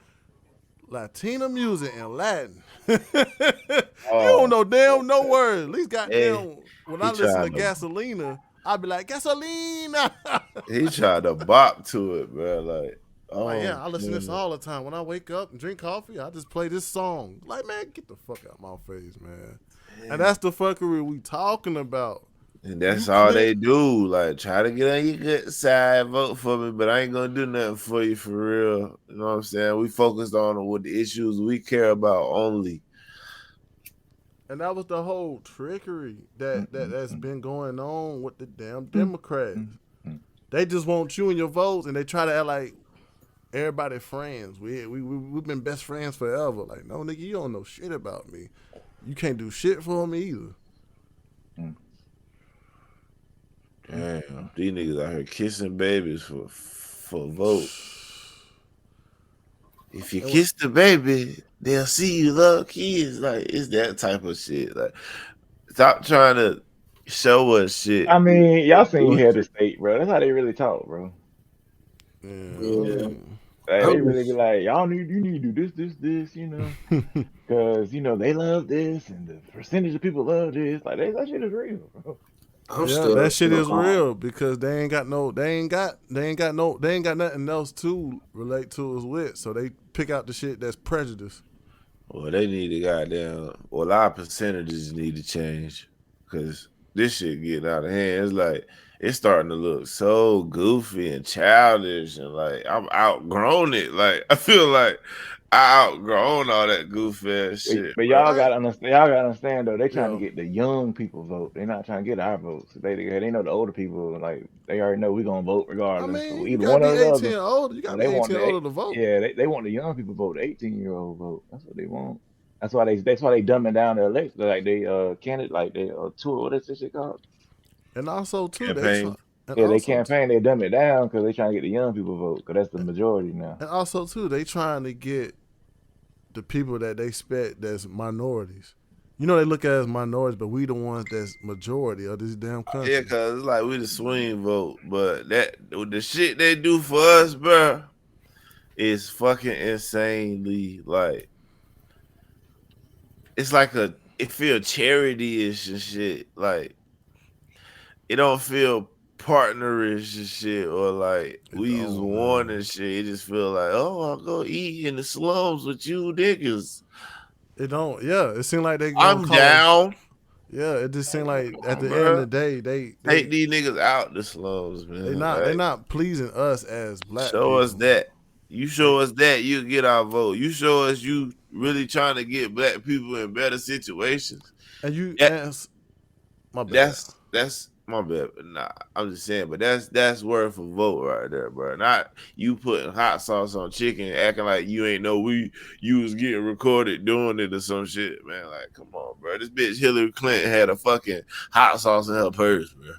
Latina music and Latin. You don't know no words. At least goddamn when I listen to Gasolina, I'll be like, Gasolina. He tried to bop to it, bro. Like, yeah, I listen to this all the time. When I wake up and drink coffee, I just play this song. Like, man, get the fuck out my face, man. Yeah. And that's the fuckery we talking about. And that's all they do. Like, try to get on your good side, vote for me, but I ain't gonna do nothing for you for real. You know what I'm saying? We focused on what the issues we care about only. And that was the whole trickery that's been going on with the damn Democrats. They just want you and your votes, and they try to act like everybody friends. We've been best friends forever. Like, no, nigga, you don't know shit about me. You can't do shit for me either. Damn, these niggas out here kissing babies for votes. If you kiss the baby, they'll see you love kids. Like, it's that type of shit. Like, stop trying to show us shit. I mean, y'all seen Head of State, bro. That's how they really talk, bro. Yeah. Like, they really be like, you need to do this, you know, because they love this, and the percentage of people love this. Like, that shit is real, bro. That shit is real, because they ain't got nothing else to relate to us with. So they pick out the shit that's prejudice. Well, they need to our percentages need to change, because this shit getting out of hand. It's like, it's starting to look so goofy and childish, and like, I'm outgrown it. Like, I feel like I outgrown all that goofy ass shit. But y'all gotta understand though, they trying to get the young people vote. They're not trying to get our votes. They know the older people, like, they already know we gonna vote regardless. I mean, so you either one or the 18 other. older. You gotta be 18 older to vote. Yeah, they want the young people to vote, the 18-year-old vote. That's what they want. That's why they dumbing down the election. Like, they candidate, like, they tour. What is this shit called? And also too, they campaign. They dumb it down because they trying to get the young people vote, because that's the majority now. And also too, they trying to get the people that they expect that's minorities. You know, they look at us as minorities, but we the ones that's majority of this damn country. Yeah, because it's like we the swing vote, but the shit they do for us, bro, is fucking insanely, like, it's like it feel charity-ish and shit. Like, it don't feel partnerish and shit, or like we is one and shit. It just feel like, oh, I'll go eat in the slums with you niggas. It don't. Yeah, it seems like I'm down. Yeah, it just seemed like at the end of the day, they take these niggas out the slums, man. They not pleasing us as black people. Show us that. You show us that, you get our vote. You show us you really trying to get black people in better situations. And my bad. That's my bad. Nah, I'm just saying, but that's worth a vote right there, bro. Not you putting hot sauce on chicken, acting like you ain't know you was getting recorded doing it or some shit, man. Like, come on, bro. This bitch Hillary Clinton had a fucking hot sauce in her purse, bro.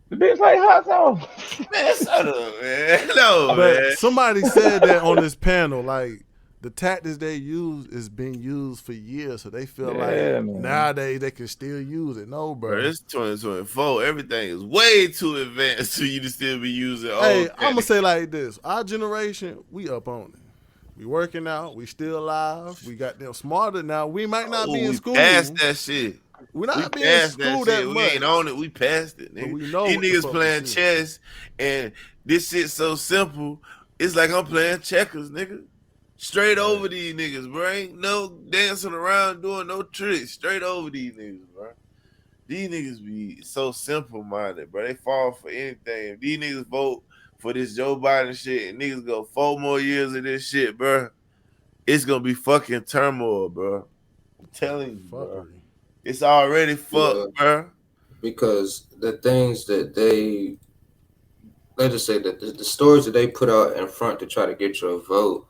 The bitch like hot sauce. Man, shut up, man. No, but man. Somebody said that on this panel, like, the tactics they use is being used for years, so they feel nowadays they can still use it. No, bro. It's 2024. Everything is way too advanced for you to still be using. Hey, I'm gonna say like this: our generation, we up on it. We working out. We still alive. We got them smarter now. We might not be in school. Past that shit. We're not being in school that much. We ain't on it. We passed it. Nigga. We know these niggas playing chess, and this shit's so simple. It's like I'm playing checkers, nigga. Straight over these niggas, bro. Ain't no dancing around doing no tricks. Straight over these niggas, bro. These niggas be so simple-minded, bro. They fall for anything. If these niggas vote for this Joe Biden shit and niggas go 4 more years of this shit, bro, it's gonna be fucking turmoil, bro. I'm telling you, bro. It's already fucked, bro. Because the things that they, let's just say that the stories that they put out in front to try to get your vote,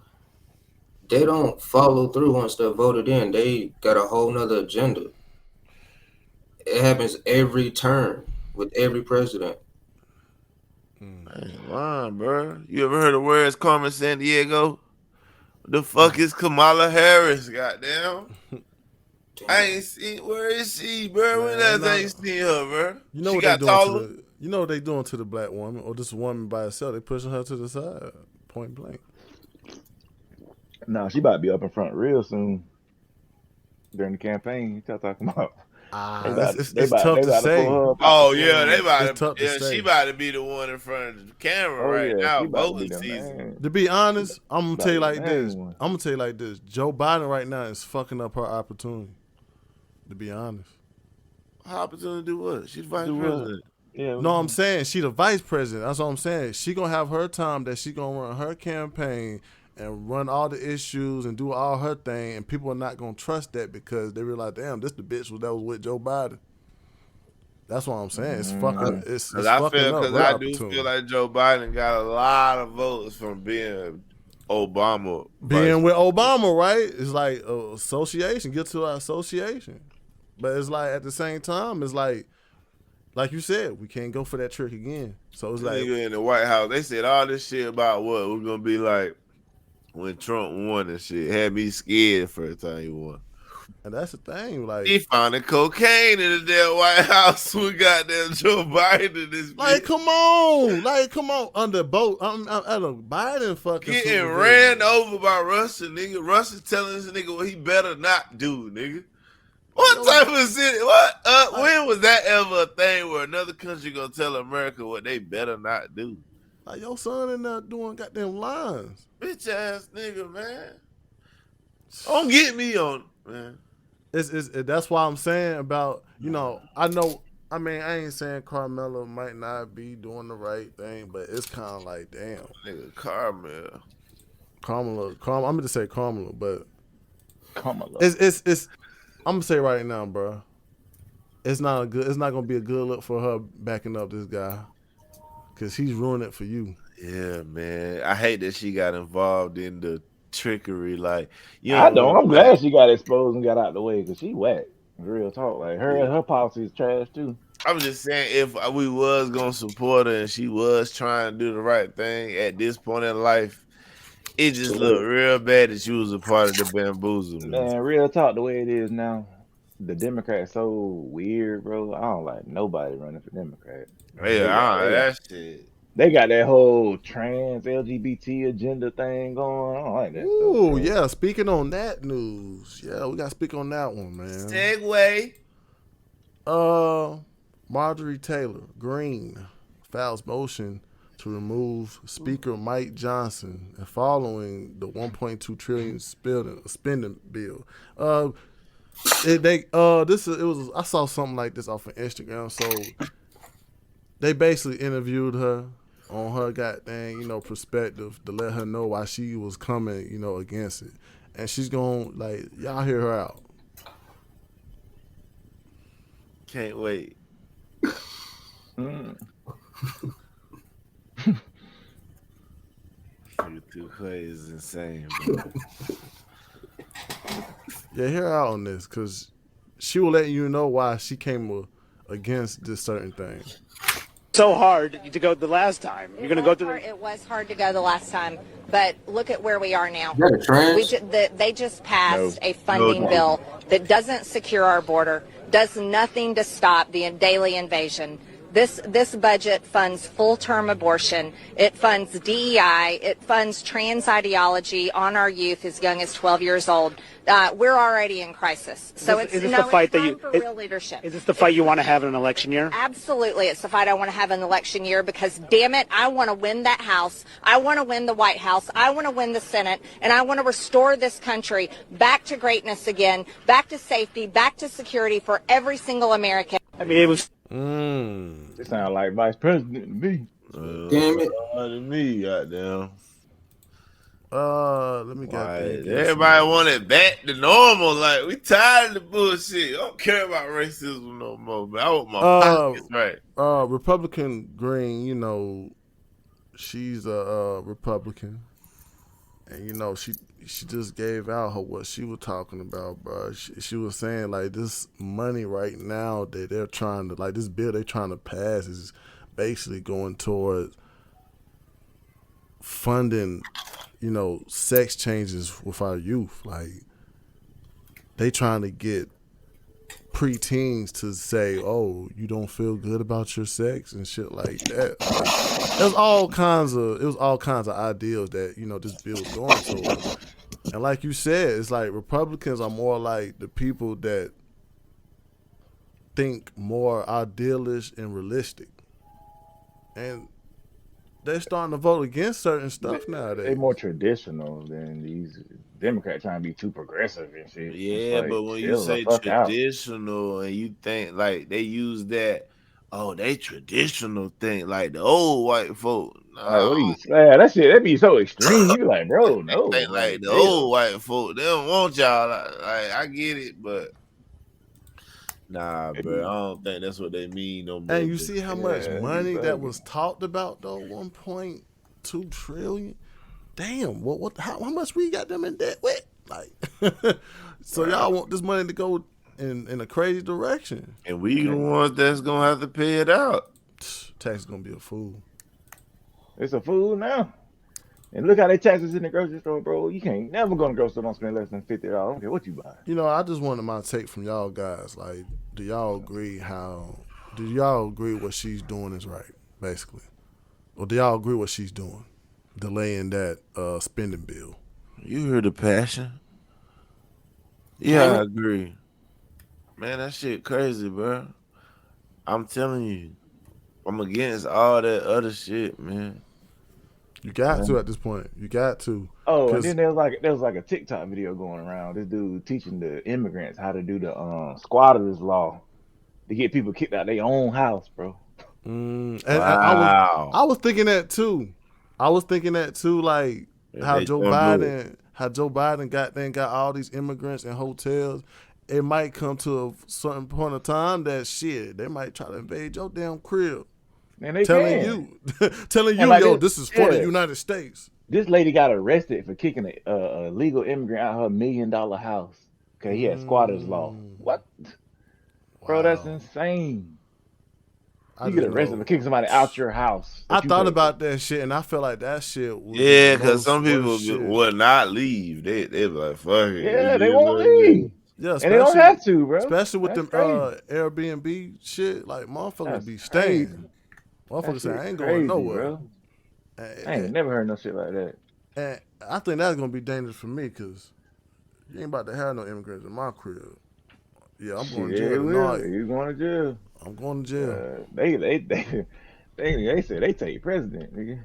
they don't follow through once they're voted in. They got a whole nother agenda. It happens every turn with every president. I ain't lying, bro. You ever heard of where it's Carmen San Diego? The fuck is Kamala Harris, goddamn? I ain't seen, where is she, bro? When last I ain't seen her, bro? You know she what got they doing taller? you know what they doing to the black woman or this woman by herself? They pushing her to the side, point blank. No, she about to be up in front real soon during the campaign. You talking about? It's tough to say. Oh yeah, they about It's tough to yeah, say. she about to be the one in front of the camera right now, voting season. To be honest, I'm gonna tell you like this. one. I'm gonna tell you like this. Joe Biden right now is fucking up her opportunity. To be honest. Her opportunity to do what? She's vice Do what? president. Yeah. No, I'm saying she the vice president. That's what I'm saying. She gonna have her time that she gonna run her campaign and run all the issues and do all her thing, and people are not gonna trust that because they realize, damn, this the bitch that was with Joe Biden. That's what I'm saying. It's fucking. It's fucking up. Because I do feel like Joe Biden got a lot of votes from being Obama. Being with Obama, right? It's like association. Get to our association, but it's like at the same time, it's like you said, we can't go for that trick again. So it's like nigga in the White House, they said all this shit about what we're gonna be like when Trump won and shit. Had me scared the first time he won. And that's the thing, like he found the cocaine in the damn White House with goddamn Joe Biden. This like, come on, under boat, I'm at a Biden fucking getting ran over by Russia, nigga. Russia's telling this nigga what he better not do, nigga. What type of city? What? When was that ever a thing where another country gonna tell America what they better not do? Like your son in there doing goddamn lines, bitch ass nigga, man. Don't get me on, man. That's why I'm saying about, you know, I ain't saying Carmela might not be doing the right thing, but it's kind of like, damn, nigga, Carmela, I'm gonna say Carmela, but Carmela. It's I'm gonna say right now, bro. It's not gonna be a good look for her backing up this guy, cause he's ruining it for you. Yeah, man. I hate that she got involved in the trickery. Like, I don't. I'm glad she got exposed and got out the way because she whack. Real talk. Like her policy is trash too. I was just saying, if we was gonna support her and she was trying to do the right thing at this point in life, it just looked real bad that she was a part of the bamboozle. Man, real talk, the way it is now, the Democrats so weird, bro. I don't like nobody running for Democrat. That shit. They got that whole trans LGBT agenda thing going. I don't like that. Ooh, yeah. Speaking on that news, yeah, we got to speak on that one, man. Segue. Marjorie Taylor Green files motion to remove Speaker Mike Johnson following the $1.2 trillion spending bill. I saw something like this off of Instagram. So they basically interviewed her on her goddamn, perspective to let her know why she was coming, against it. And she's going y'all hear her out. Can't wait. YouTube is insane, bro. Yeah, hear her out on this, because she will let you know why she came against this certain thing. So hard to go the last time. You're going to go through. It was hard to go the last time, but look at where we are now. They just passed a funding bill that doesn't secure our border, does nothing to stop the daily invasion, This budget funds full-term abortion. It funds DEI. It funds trans ideology on our youth as young as 12 years old. We're already in crisis. So Is this the fight it's time for real leadership. Is this the fight you want to have in an election year? Absolutely, it's the fight I want to have in the election year because, damn it, I want to win that House. I want to win the White House. I want to win the Senate, and I want to restore this country back to greatness again, back to safety, back to security for every single American. I mean, it was. It sounds like vice president to me. Damn it. To me, goddamn. Let me get everybody want it back to normal. Like, we tired of the bullshit. I don't care about racism no more, man. I want my pockets right. Republican Green, you know, she's a Republican, and you know she just gave out what she was talking about, bro. She was saying like this money right now that they're trying to, like this bill they're trying to pass is basically going towards funding, you know, sex changes with our youth. Like they trying to get preteens to say, "Oh, you don't feel good about your sex" and shit like that. Like, it was all kinds of ideals that, you know, this bill is going towards. And like you said, it's like Republicans are more like the people that think more idealish and realistic, and they're starting to vote against certain stuff nowadays. They're more traditional than these Democrats trying to be too progressive and shit. Yeah, like, but when you say traditional and you think like they use that, oh, they traditional thing like the old white folk. Like, what are you saying? That be so extreme. You be like, bro, no. They like the old white folk. They don't want y'all. Like, I get it, but nah, bro. I don't think that's what they mean no more. And you see how much money that was talked about though? 1.2 trillion. Damn. How much we got them in debt with? Like, so y'all want this money to go in a crazy direction, and we the ones that's gonna have to pay it out. Tax is gonna be a fool. It's a fool now. And look how they tax us in the grocery store, bro. You can't never go to the grocery store, don't spend less than $50. I don't care what you buy. You know, I just wanted my take from y'all guys. Like, do y'all agree what she's doing is right, basically? Or do y'all agree what she's doing? Delaying that spending bill. You hear the passion? Yeah, I agree. Man, that shit crazy, bro. I'm telling you. I'm against all that other shit, man. You got to at this point. You got to. Oh, and then there was like a TikTok video going around. This dude teaching the immigrants how to do the squatters law to get people kicked out of their own house, bro. And I was thinking that too. Like how Joe Biden got all these immigrants in hotels. It might come to a certain point of time that shit, they might try to invade your damn crib. And they telling you, yo, this is for the United States. This lady got arrested for kicking a legal immigrant out of her $1 million house. Okay, he had squatters law. What? Wow. Bro, that's insane. You get arrested for kicking somebody out your house. I thought about that shit, and I felt like that shit was because some people would not leave. They be like, fuck it. Yeah, they won't leave. Yeah, and they don't have to, bro. Especially with them Airbnb shit, like motherfuckers be staying. Motherfuckers say, I ain't going nowhere. Bro. I ain't never heard no shit like that. And I think that's going to be dangerous for me because you ain't about to have no immigrants in my crib. Yeah, I'm going to jail tonight. You going to jail. I'm going to jail. They say they take president, nigga.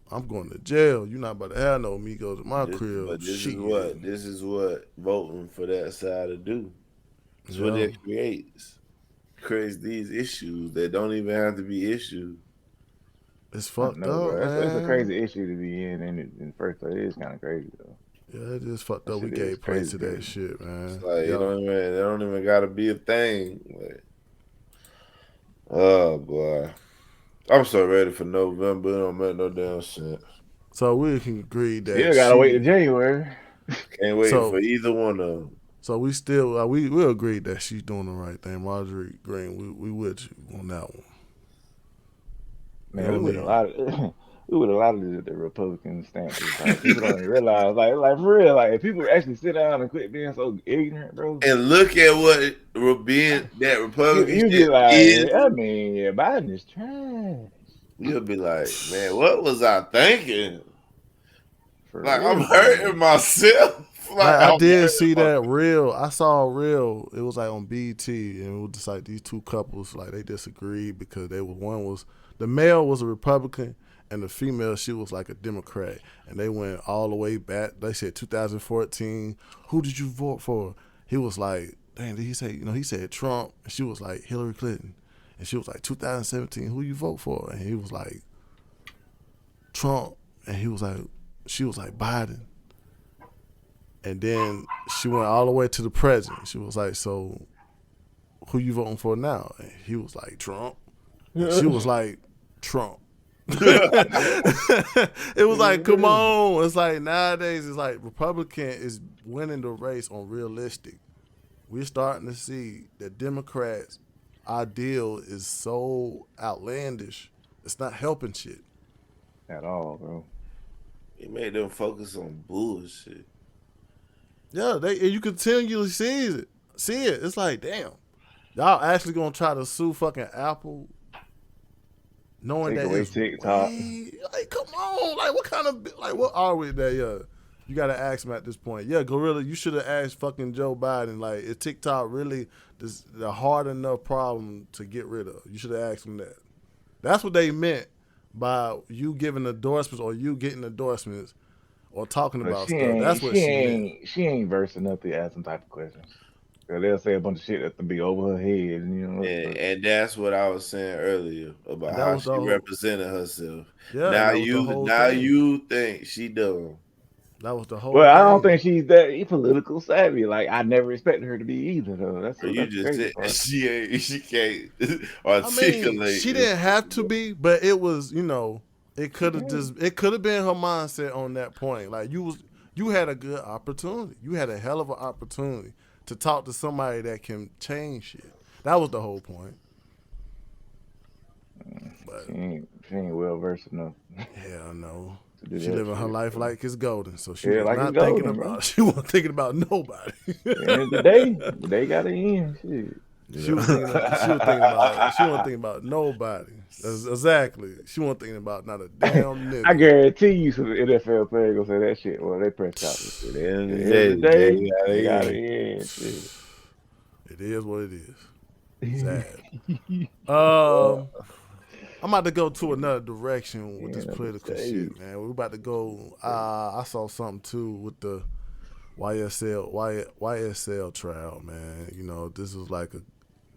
I'm going to jail. You're not about to have no amigos in my crib. But this is what voting for that side to do. It's what it creates these issues that don't even have to be issues. It's fucked up, man. It's a crazy issue to be in the first place. It is kind of crazy, though. Yeah, it is fucked up. We gave place to that shit, man. It's like, it don't even got to be a thing. Like, oh, boy. I'm so ready for November. It don't make no damn sense. So we can agree that you gotta wait till January. Can't wait for either one of them. So we still we agree that she's doing the right thing. Marjorie Green, we with you on that one. Man, we with a lot of the Republican stances. Like people don't even realize, like for real, like if people actually sit down and quit being so ignorant, bro. And look at what being that Republican You be shit like, is. I mean, yeah, Biden is trash. You'll be like, man, what was I thinking? For Like real, I'm hurting myself. Like I I'm did hurting see that myself. reel. I saw a reel. It was like on BET, and it was just like these two couples, like they disagreed because one was the male was a Republican and the female she was like a Democrat, and they went all the way back. They said 2014. Who did you vote for? He was like, dang, did he say? He said Trump, and she was like Hillary Clinton, and she was like 2017. Who you vote for? And he was like Trump, and she was like Biden. And then she went all the way to the president. She was like, so who you voting for now? And he was like, Trump. And she was like, Trump. It was like, come on. It's like nowadays, it's like Republican is winning the race on realistic. We're starting to see that Democrats' ideal is so outlandish. It's not helping shit. At all, bro. It made them focus on bullshit. Yeah, you continually see it. It's like, damn, y'all actually gonna try to sue fucking Apple, knowing Take that away it's TikTok. like, come on, like what kind of what are we there? Yeah, you gotta ask him at this point. Yeah, Gorilla, you should have asked fucking Joe Biden. Like, is TikTok really the hard enough problem to get rid of? You should have asked him that. That's what they meant by you giving endorsements or you getting endorsements. Or talking about stuff. That's what she meant. She ain't versed enough to ask some type of questions. They'll say a bunch of shit that's be over her head, And that's what I was saying earlier about how she represented herself. Yeah, now you think she dumb. That was the whole. Well, I don't think she's that political savvy. Like I never expected her to be either, though. That's just crazy. She can't articulate. I mean, she didn't have to be, but it was, it could have been her mindset on that point. Like you had a good opportunity. You had a hell of an opportunity to talk to somebody that can change shit. That was the whole point. But she ain't well versed enough. Yeah, I know. She living her life like it's golden, so she was not golden, thinking about. bro. She wasn't thinking about nobody. And the day got to end. Shit. She was thinking about nobody. Exactly. She wasn't thinking about not a damn nigga. I guarantee you some NFL players gonna say that shit. Well, they press conference. At the end of the day, they got to end. Shit. It is what it is. Sad. I'm about to go to another direction with this political shit, man. We're about to go. I saw something too with the YSL trial, man. This is like a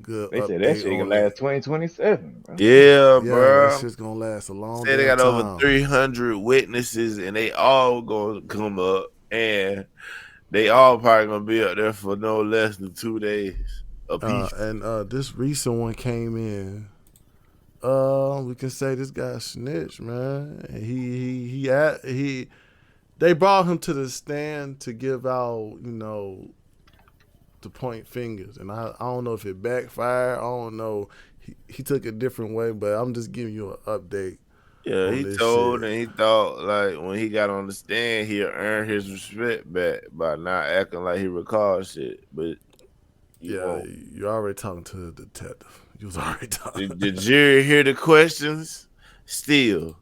good. They said that shit can last 2027. Bro. Yeah, bro. That shit's gonna last a long time. Say they got over 300 witnesses, and they all gonna come up, and they all probably gonna be up there for no less than 2 days a piece. And this recent one came in. We can say this guy snitched, man. They brought him to the stand to give out, to point fingers, and I don't know if it backfired. I don't know. He took a different way, but I'm just giving you an update. Yeah, he told and he thought like when he got on the stand, he'll earn his respect back by not acting like he recalled shit. But you're already talking to the detective. You was already talking. The jury hear the questions still.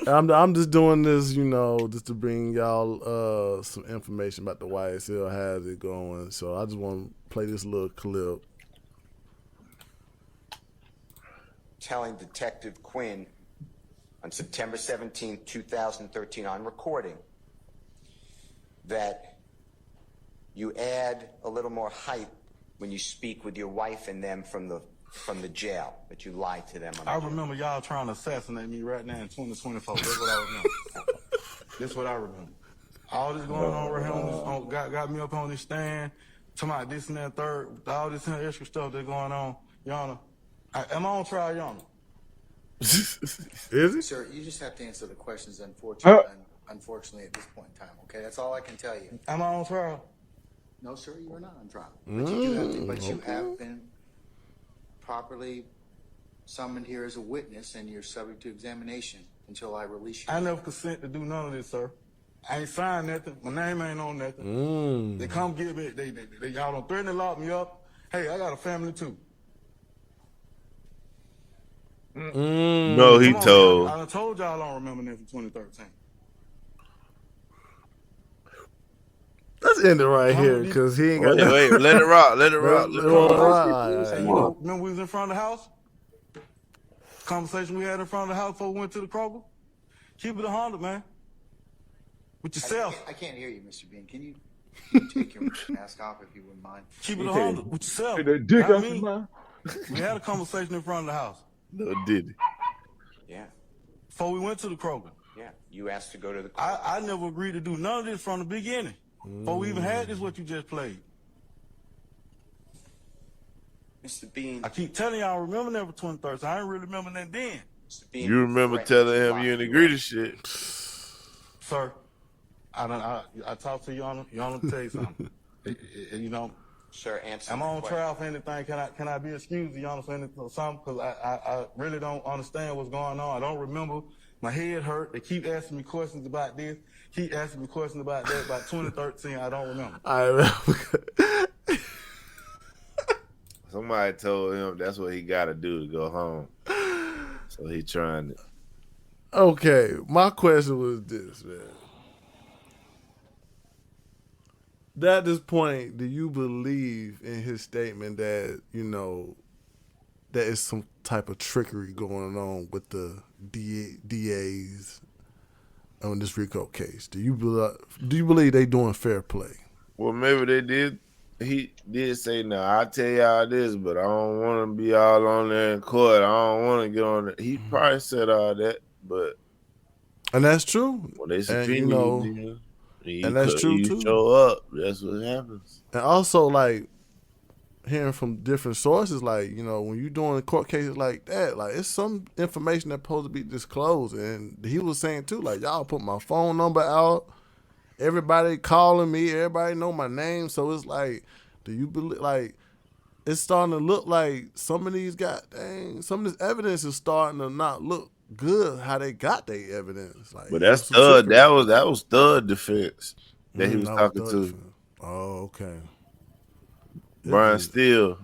I'm just doing this, just to bring y'all some information about the YSL, how's it going. So I just want to play this little clip. Telling Detective Quinn on September 17, 2013 on recording that you add a little more hype when you speak with your wife and them from the jail, that you lied to them. I remember y'all trying to assassinate me right now in 2024. That's what I remember. That's what I remember. All this going on right here got me up on this stand, talking about this and that third, all this and extra stuff that's going on. Your Honor, am I on trial, Your Honor? Is it? Sir, you just have to answer the questions, unfortunately, at this point in time, okay? That's all I can tell you. Am I on trial? No, sir, you are not on trial. But you have been properly summoned here as a witness, and you're subject to examination. until I release you. I never consent to do none of this, sir. I ain't signed nothing. My name ain't on nothing. They come get me. They y'all don't threaten to lock me up. Hey, I got a family too. No, he Come on, told. I done told y'all I don't remember that from 2013. Let's end it right here because he ain't got. Wait, let it rock. Let it rock. Let it rock. Hey, you know, remember we was in front of the house? Conversation we had in front of the house before we went to the Kroger? Keep it 100, man. With yourself. I can't hear you, Mr. Bean. Can you take your mask off if you wouldn't mind? Keep it 100 with yourself. The dick Not off me. your mouth. We had a conversation in front of the house. No, did he? Yeah. Before we went to the Kroger. Yeah. You asked to go to the Kroger. I never agreed to do none of this from the beginning. Before we even had this, what you just played. Mr. Bean. I keep telling y'all I remember that for 2013. I didn't really remember that then. Mr. Bean, You remember telling him you didn't agree to shit. Sir, I talked to you on to tell you something. You know, sir, answer. am I on trial for anything? Can I be excused? You understand something? Because I really don't understand what's going on. I don't remember. My head hurt. They keep asking me questions about this. Keep asking me questions about that. About 2013, I don't remember. I remember. Somebody told him that's what he got to do to go home. So he trying it. Okay, my question was this, man. At this point, do you believe in his statement that, you know, that is some type of trickery going on with the DAs on this RICO case? Do you believe they doing fair play? Well, maybe they did. He did say, "No, I'll tell y'all this, but I don't want to be all on there in court. I don't want to get on there." He probably said all that, but and that's true. When they and you know, and that's true too. Show up. That's what happens. And also, like hearing from different sources, like, you know, when you're doing court cases like that, like it's some information that's supposed to be disclosed. And he was saying too, like, y'all put my phone number out. Everybody calling me, everybody know my name. So it's like, do you believe, like, it's starting to look like some of these some of this evidence is starting to not look good how they got their evidence. Like, but that's Thud. That was Thud defense that he was talking to. Defense. Oh, okay. Brian Steele.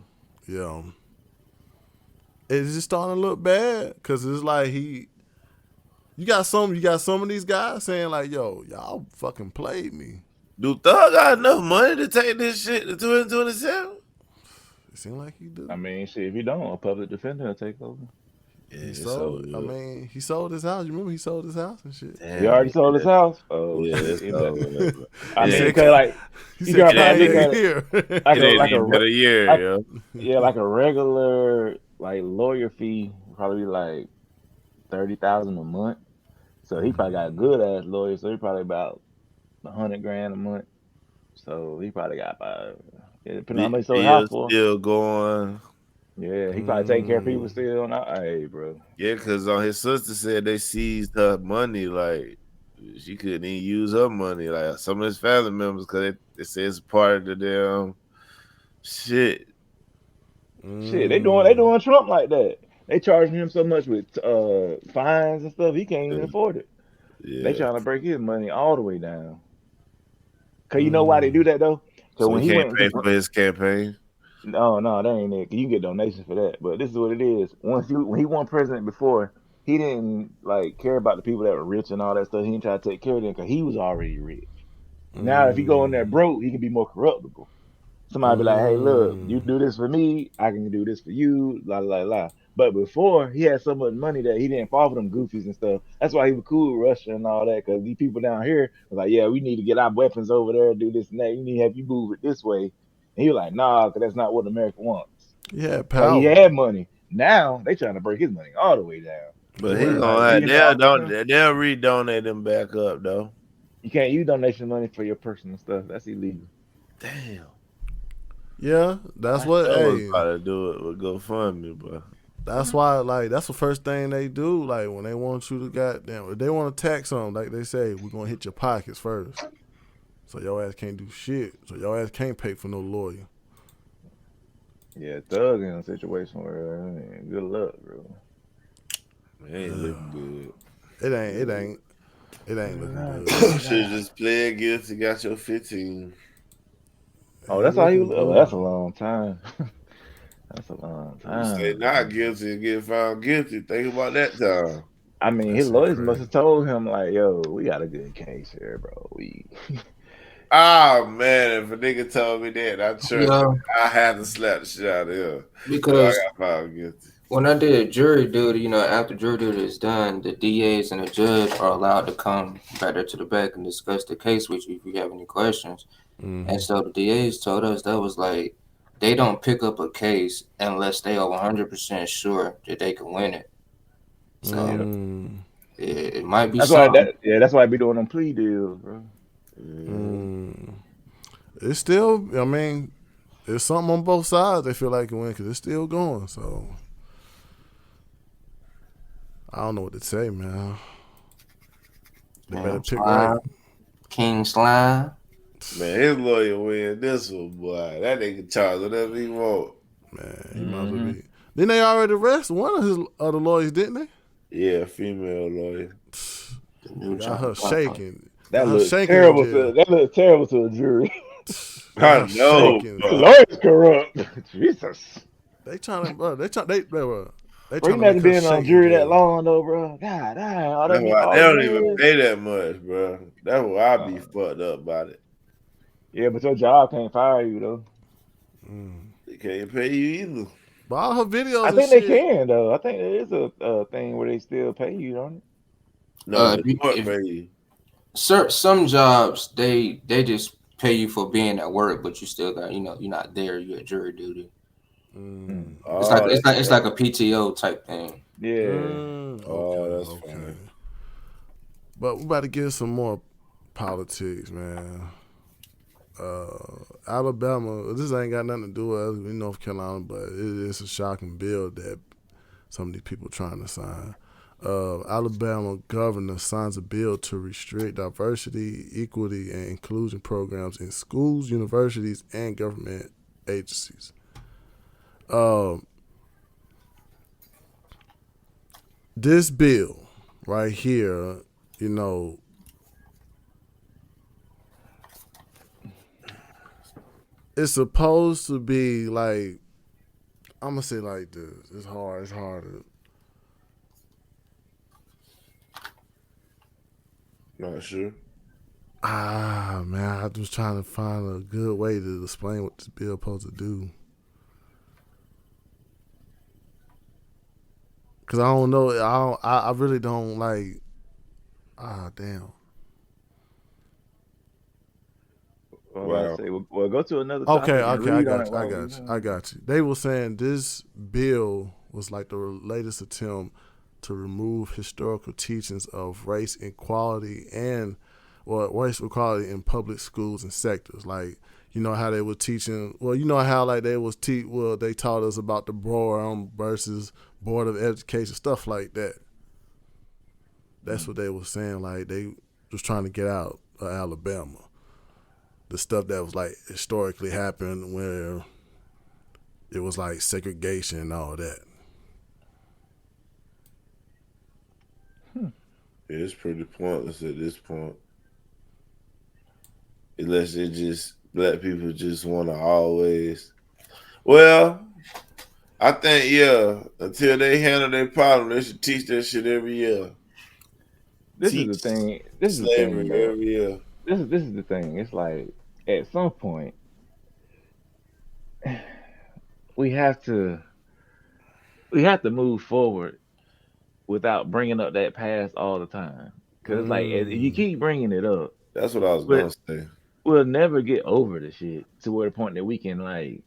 Yeah. It's just starting to look bad because it's like you got some of these guys saying like, yo, y'all fucking played me. Do Thug got enough money to take this shit to 2027? It seems like he do. I mean, shit, if you don't, a public defender will take over. Yeah, he sold. I mean, he sold his house. You remember he sold his house and shit. Damn, he already sold his house. Oh, yeah. I mean, because like you got probably like a year, yeah, like a regular like lawyer fee probably be like $30,000 a month. So he probably got a good ass lawyer. So he probably about $100,000 a month. So he probably got about depending on how much he sold the house for. Still going. Yeah, he probably taking care of people still. Hey, bro. Yeah, because his sister said they seized her money. Like, she couldn't even use her money. Like, some of his family members, because they say it's part of the damn shit. Shit, they doing Trump like that. They charging him so much with fines and stuff, he can't even afford it. Yeah. They trying to break his money all the way down. Cause you know why they do that though? So when he went pay for his campaign. No, that ain't it. You can get donations for that. But this is what it is. When he won president before, he didn't like care about the people that were rich and all that stuff. He didn't try to take care of them because he was already rich. Now, if he go in there broke, he can be more corruptible. Somebody be like, "Hey, look, you do this for me, I can do this for you." La la la. But before, he had so much money that he didn't fall for them goofies and stuff. That's why he was cool with Russia and all that. Because these people down here was like, "Yeah, we need to get our weapons over there, do this and that. You need to have you move it this way." And he was like, "Nah, because that's not what America wants." Yeah, power. He had money. Now they trying to break his money all the way down. But he's gonna they'll redonate him back up though. You can't use donation money for your personal stuff. That's illegal. Damn. Yeah, that's what. I was about to do it with GoFundMe, but that's why. Like, that's the first thing they do. Like, when they want you to goddamn, if they want to tax something, like they say, we're gonna hit your pockets first. So your ass can't do shit. So your ass can't pay for no lawyer. Yeah, Thug in a situation where good luck, bro. It ain't looking good. It ain't looking good. Should just play guilty. Got your 15. Oh, Ain't that's all he looking was. Oh, that's a good. long time. That's a long You say time. not guilty and get found guilty. Think about that time. I mean, That his shit lawyers must crazy. have told him like, "Yo, we got a good case here, bro. We." Oh man, if a nigga told me that, I trust Yeah, him. I had to slap the shit out of him. If I because got found guilty. when I did jury duty, after jury duty is done, the DAs and the judge are allowed to come back there to the back and discuss the case with you if you have any questions. And so the DAs told us that was like they don't pick up a case unless they are 100% sure that they can win it. So it might be That's why. something. That's why I be doing them plea deals, bro. It's still, I mean, there's something on both sides they feel like can win because it's still going. So I don't know what to say, man. They better pick right. King Slime. Man, his lawyer win this one, boy. That nigga charge whatever he want. Man, he might as well be. Didn't they already arrest one of his other lawyers, didn't they? Yeah, female lawyer. Got her shaking. That Got her looks shaking terrible. in jail. That looks terrible to a jury. I Got her know. shaking. The lawyer's corrupt. Jesus. They trying to, bro. They Bro, trying you to never make her been on shake in jury that jail. long though, bro. God damn, That's why all they them don't even years. pay that much, bro. That's why I be fucked up about it. Yeah, but your job can't fire you though. They can't pay you either. But all her videos I and think they shit. can though. I think there is a thing where they still pay you, don't it? No, the court If pay you. some jobs they just pay you for being at work, but you still got you're not there. You're at jury duty. It's like Oh, it's like a PTO type thing. Yeah. that's Okay. fine. But we about to get some more politics, man. Alabama, this ain't got nothing to do with us in North Carolina, but it is a shocking bill that some of these people trying to sign. Alabama governor signs a bill to restrict diversity, equity, and inclusion programs in schools, universities, and government agencies. This bill right here, it's supposed to be like, I'm gonna say like this. It's hard. It's harder. Not sure. Man, I was trying to find a good way to explain what this bill supposed to do. Cause I don't know. I really don't like. Damn. Well, I say, well, go to another Okay, topic and I read on got it you. I while we got you. I got you. They were saying this bill was like the latest attempt to remove historical teachings of race equality race equality in public schools and sectors. Like, you know how they were teaching. Well, you know how like they was they taught us about the Brown versus Board of Education, stuff like that. That's what they were saying. Like they was trying to get out of Alabama. The stuff that was like historically happened where it was like segregation and all that. It's pretty pointless at this point. Unless it just black people just want to always. Well, I think until they handle their problem, they should teach that shit every year. This is the thing. This is the thing, though. Every year. This is the thing. It's like at some point we have to move forward without bringing up that past all the time. Because it's like if you keep bringing it up, that's what I was gonna say. We'll never get over the shit to where the point that we can like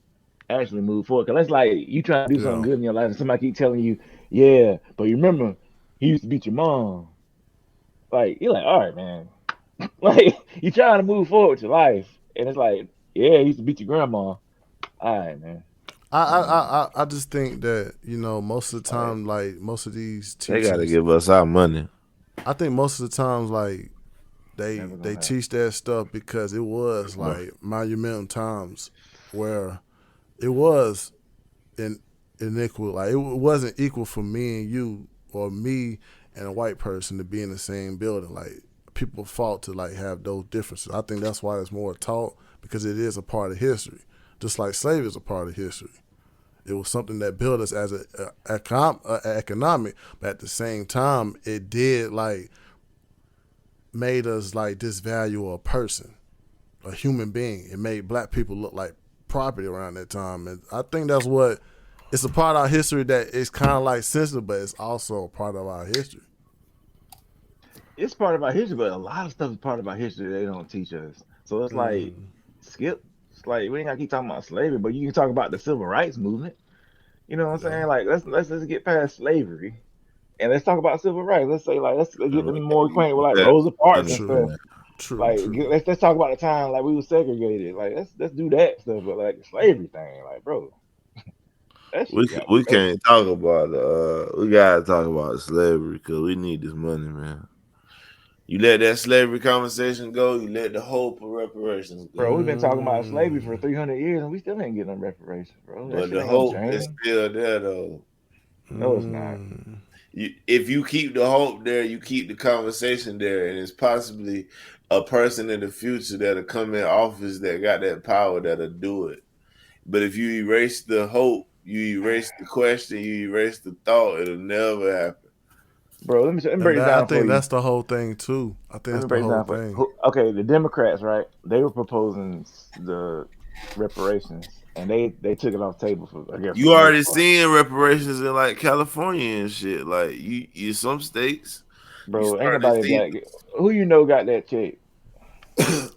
actually move forward. Cause that's like you trying to do something good in your life, and somebody keep telling you, yeah, but you remember he used to beat your mom. Like you're like, all right, man. Like you trying to move forward with your life, and it's like, yeah, he used to beat your grandma. All right, man. I just think that most of the time, like most of these teachers, they gotta give us our money. I think most of the times, like they teach that stuff because it was like monumental times where it was inequal. Like it wasn't equal for me and you or me and a white person to be in the same building. Like, people fought to like have those differences. I think that's why it's more taught, because it is a part of history. Just like slavery is a part of history. It was something that built us as a economic, but at the same time, it did like made us like disvalue a person, a human being. It made black people look like property around that time, and I think that's what it's a part of our history that is kind of like sensitive, but it's also a part of our history. It's part of our history, but a lot of stuff is part of our history they don't teach us. So it's like skip. It's like we ain't gotta keep talking about slavery, but you can talk about the civil rights movement. You know what I'm saying? Like let's get past slavery and let's talk about civil rights. Let's say like let's get them more acquainted with like Rosa Parks and stuff. Like let's talk about the time like we were segregated. Like let's do that stuff. But like the slavery thing, like bro, we can't talk about we gotta talk about slavery because we need this money, man. You let that slavery conversation go, you let the hope of reparations go. Bro, we've been talking about slavery for 300 years and we still ain't getting them reparations, bro. But the hope is still there, though. No, it's not. If you keep the hope there, you keep the conversation there, and it's possibly a person in the future that'll come in office that got that power that'll do it. But if you erase the hope, you erase the question, you erase the thought, it'll never happen. Bro, let me break it down. I think that's the whole thing too. I think that's the whole thing. Okay, the Democrats, right? They were proposing the reparations, and they took it off the table for. I guess you already seeing reparations in like California and shit. Like you some states, bro. Ain't nobody black. Who you know got that check?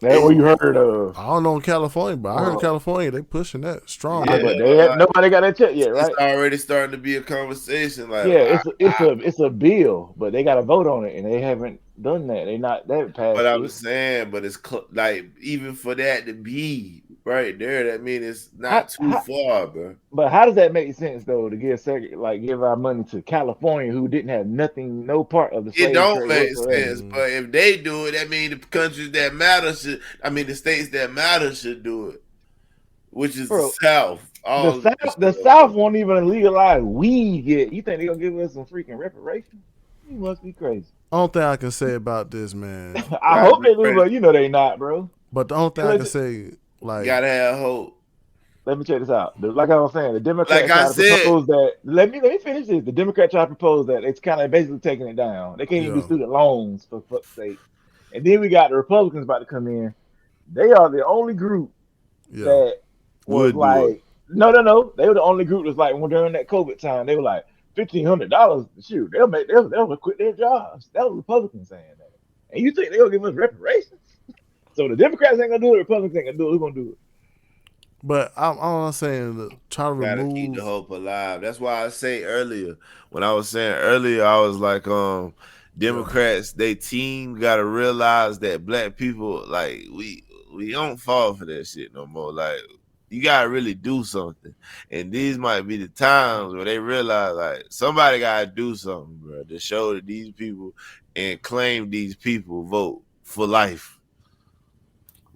That what you heard of? I don't know in California, but I heard California they pushing that strong. Yeah, but nobody got that check yet, right? It's already starting to be a conversation. Like, yeah, it's a bill, but they got to vote on it, and they haven't done that. They haven't passed. But I'm saying, but it's like even for that to be right there, that means it's not too far, bro. But how does that make sense though? To give our money to California, who didn't have nothing, no part of the slave trade. It don't trade make whatsoever. sense. But if they do it, that means the countries that matter should. I mean, the states that matter should do it, which is the South. The South won't even legalize weed yet. You think they're gonna give us some freaking reparations? You must be crazy. The only thing I can say about this, man. I hope they do, but you know they not, bro. But the only thing I can say, like, gotta have hope. Let me check this out. Like I was saying, the Democrats propose that. Let me finish this. The Democrats try to propose that it's kind of basically taking it down. They can't even do student loans for fuck's sake. And then we got the Republicans about to come in. They are the only group that was like, no. They were the only group that's like, when during that COVID time, they were like $1,500. Shoot, they'll quit their jobs. That was Republicans saying that. And you think they're gonna give us reparations? So the Democrats ain't gonna do it. Republicans ain't gonna do it. Who's gonna do it? But I'm saying try to remove. Keep the hope alive. That's why I say earlier. When I was saying earlier, I was like, Democrats, they team gotta realize that black people, like we don't fall for that shit no more. Like you gotta really do something. And these might be the times where they realize like somebody gotta do something, bro, to show that these people and claim these people vote for life.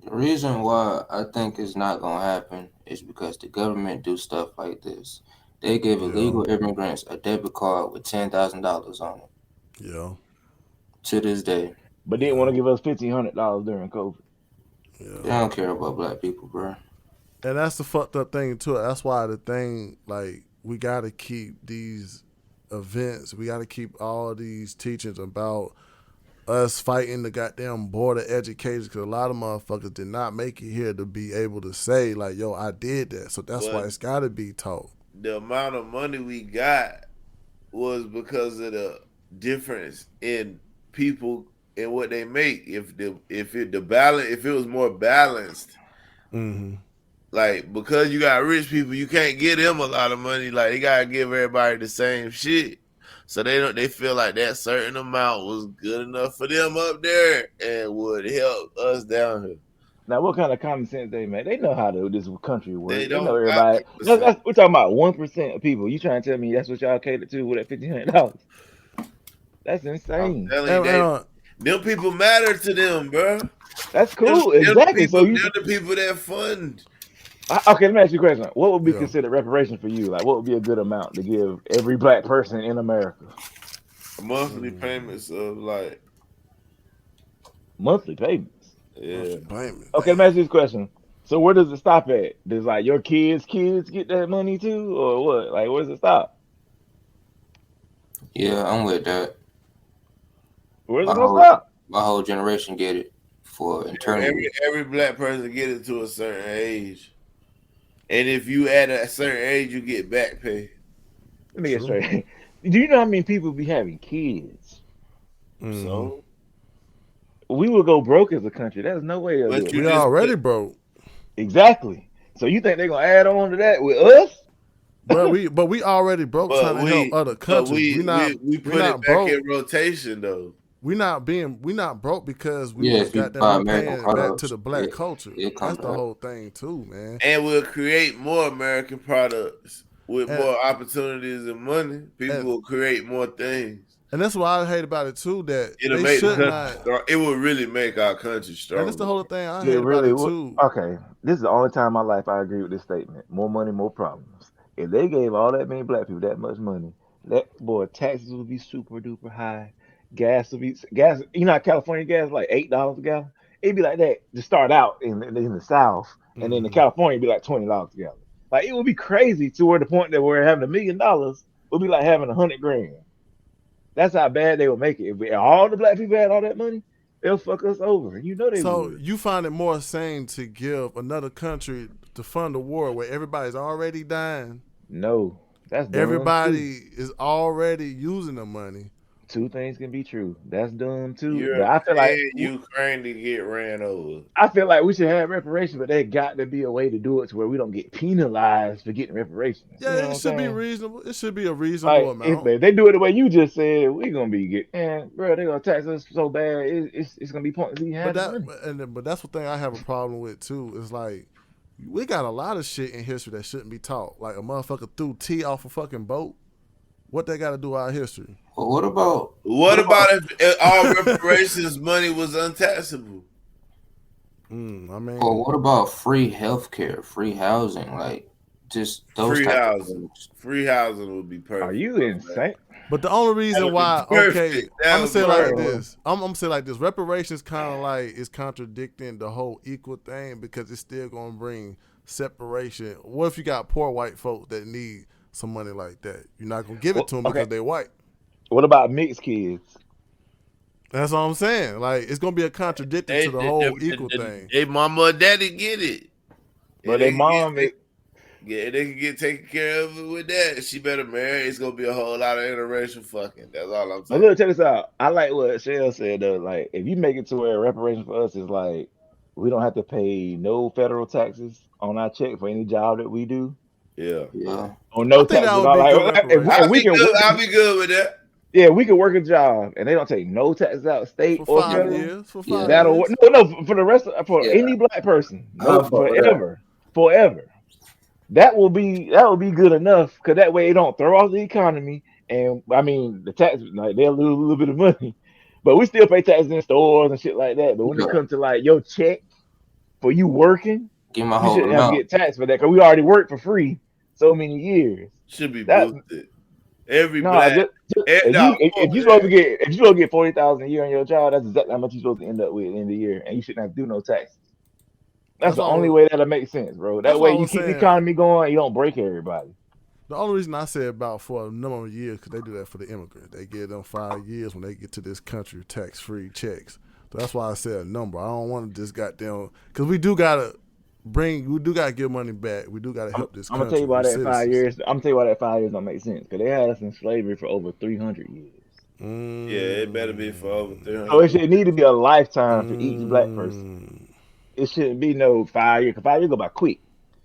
The reason why I think it's not gonna happen is because the government do stuff like this. They give illegal immigrants a debit card with $10,000 on it. Yeah. To this day. But they didn't want to give us $1,500 during COVID. Yeah. They don't care about black people, bro. And that's the fucked up thing too. That's why the thing, like, we gotta keep these events. We gotta keep all these teachings about us fighting the goddamn board of educators, because a lot of motherfuckers did not make it here to be able to say like, yo, I did that. So that's why it's got to be taught. The amount of money we got was because of the difference in people and what they make. If it was more balanced, like, because you got rich people, you can't give them a lot of money. Like, they gotta give everybody the same shit. So they feel like that certain amount was good enough for them up there and would help us down here. Now, what kind of common sense they make? They know how this country works. They know everybody. We're talking about 1% of people. You trying to tell me that's what y'all catered to with that $1,500? That's insane. Them people matter to them, bro. That's cool. Exactly. They're the people that fund. Okay, let me ask you a question. What would be considered reparation for you? Like, what would be a good amount to give every black person in America? monthly payments of like monthly payments. Yeah. Payments. Okay, let me ask you this question. So where does it stop at? Does like your kids get that money too, or what? Like where does it stop? Yeah, I'm with that. Where's it gonna stop? My whole generation get it for eternity. Every black person get it to a certain age, and if you at a certain age, you get back pay. Let me get straight. Do you know how many people be having kids? So we would go broke as a country. There's no way they'll do it. We already broke. Exactly. So you think they're gonna add on to that with us? But we already broke trying to help other countries. We put it back in rotation though. We not broke because we Yeah, was got buy them American paying back products. to the black Yeah, culture. it That's come the back. whole thing too, man. And we'll create more American products with more opportunities and money. People will create more things. And that's what I hate about it too. That It'll they make the should country not. strong. It will really make our country strong. And that's the whole thing I It hate really about it would. too. Okay, this is the only time in my life I agree with this statement. More money, more problems. If they gave all that many black people that much money, that boy taxes would be super duper high. Gas would be gas. You know, how California gas is like $8 a gallon. It'd be like that to start out in the South, and then in California it'd be like $20 a gallon. Like it would be crazy to where the point that we're having $1 million would be like having 100 grand. That's how bad they would make it. If all the black people had all that money, they'll fuck us over. You know they So would. you find it more sane to give another country to fund a war where everybody's already dying? No, that's dumb everybody too. is already using the money. Two things can be true. That's dumb too. You're But I feel like Ukraine to get ran over. I feel like we should have reparations, but there got to be a way to do it to where we don't get penalized for getting reparations. Yeah, you know it should be reasonable. It should be a reasonable amount. If they do it the way you just said, we're gonna be getting, bro. They're gonna tax us so bad, it's gonna be pointless. But that's the thing I have a problem with too. Is like we got a lot of shit in history that shouldn't be taught. Like a motherfucker threw tea off a fucking boat. What they got to do with our history? Well, what about if all reparations money was untaxable? I mean, well, what about free healthcare, free housing, like just those free type housing? Of things? Free housing would be perfect. Are you insane? But the only reason why, okay, I'm gonna say it like this. I'm gonna say it like this. Reparations kind of like is contradicting the whole equal thing because it's still gonna bring separation. What if you got poor white folk that need some money like that? You're not gonna give it to them because they're white. What about mixed kids? That's what I'm saying. Like it's gonna be a contradiction to the whole equal thing. They mama or daddy get it, but their mom yeah, they can get taken care of with that. She better marry. It's gonna be a whole lot of interracial fucking. That's all I'm saying. But look, check this out. I like what Shell said though. Like, if you make it to where reparations for us is like, we don't have to pay no federal taxes on our check for any job that we do. Yeah. Or no taxes at all. I'll be good with that. Yeah, we can work a job and they don't take no taxes out, state for or 5 federal. years. For 5 That'll years. no for the rest of any black person. No, forever. That will be good enough because that way it don't throw off the economy. And I mean the taxes, like they'll lose a little bit of money, but we still pay taxes in stores and shit like that. But when it comes to like your check for you working, Get my you whole shouldn't have to amount. get taxed for that because we already worked for free so many years. Should be boosted. Every if you're supposed to get 40,000 a year on your job, that's exactly how much you're supposed to end up with at the end of the year, and you shouldn't have to do no taxes. That's the only way that'll make sense, bro. That way you keep the economy going, you don't break everybody. The only reason I say about for a number of years because they do that for the immigrants. They give them 5 years when they get to this country tax-free checks. So that's why I said a number. I don't want to just goddamn because we do gotta give money back. We do gotta help this country. I'm gonna tell you why that 5 years. I'm gonna tell you why that 5 years don't make sense because they had us in slavery for over 300 years. Yeah, it better be for over 300. So it should need to be a lifetime for each black person. It shouldn't be no 5 years. 5 years go by quick.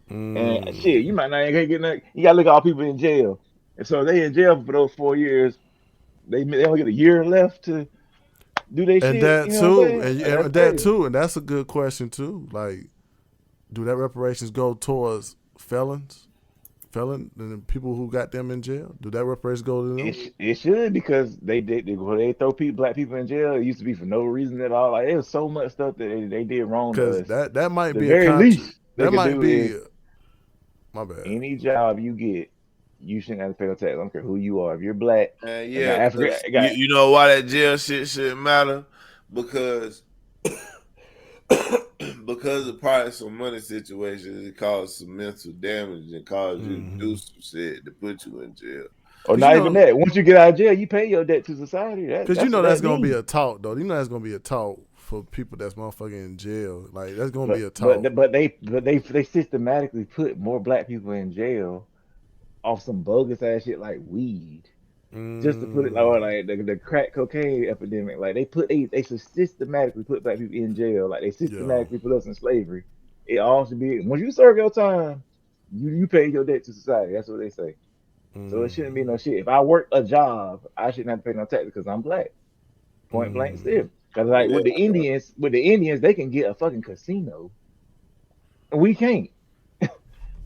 And shit, you might not even get nothing. You gotta look at all people in jail. And so they in jail for those 4 years. They only get a year left to do their shit. And that you know too, and that too, and that's a good question too. Like, do that reparations go towards felons? And people who got them in jail? Do that reparations go to them? It should because they throw black people in jail. It used to be for no reason at all. Like there was so much stuff that they did wrong to us. Because that might the be very least that might be. My bad. Any job you get you shouldn't have to pay no tax. I don't care who you are. If you're black, yeah, African, you know why that jail shit shouldn't matter? Because of probably some money situations, it caused some mental damage and caused you to do some shit to put you in jail. Or not even that. Once you get out of jail, you pay your debt to society. Because you know that's gonna be a talk, though. You know that's gonna be a talk for people that's motherfucking in jail. Like that's gonna be a talk. But they systematically put more black people in jail off some bogus ass shit like weed. Just to put it like the crack cocaine epidemic, like they systematically put black people in jail, like they systematically put us in slavery. It all should be once you serve your time, you pay your debt to society. That's what they say. So it shouldn't be no shit. If I work a job, I shouldn't have to pay no tax because I'm black. Point blank still. Because like with the Indians, they can get a fucking casino, and we can't.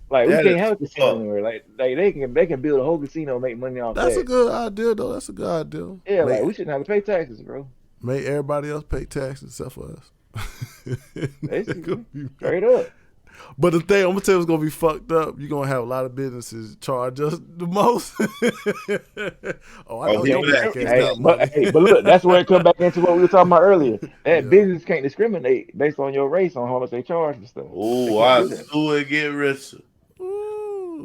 Like we can't have a casino anywhere. Like they can build a whole casino, and make money off that. That's a good idea, though. That's a good idea. Yeah, like we shouldn't have to pay taxes, bro. Make everybody else pay taxes except for us. Basically, straight up. But the thing I'm gonna tell you is gonna be fucked up. You're gonna have a lot of businesses charge us the most. I know your black ass got money. But look, that's where it comes back into what we were talking about earlier. That business can't discriminate based on your race on how much they charge for stuff. Oh, I sue and get richer.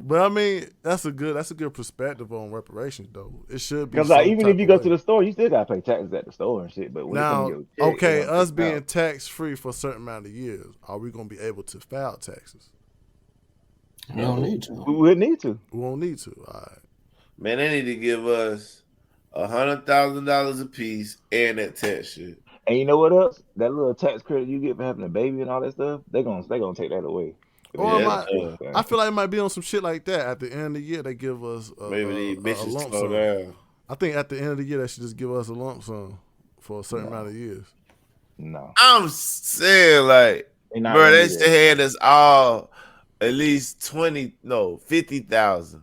But I mean, that's a good perspective on reparations, though. It should be because like even if you go to the store, you still gotta pay taxes at the store and shit. But when now, it comes to your check, us being tax free for a certain amount of years, are we gonna be able to file taxes? We don't need to. We would need to. We won't need to. All right. Man, they need to give us $100,000 a piece and that tax shit. And you know what else? That little tax credit you get for having a baby and all that stuff, they're gonna take that away. Or I feel like it might be on some shit like that. At the end of the year, they give us a lump sum. Down. I think at the end of the year, they should just give us a lump sum for a certain amount of years. No, I'm saying like, bro, they should had us all at least 50,000,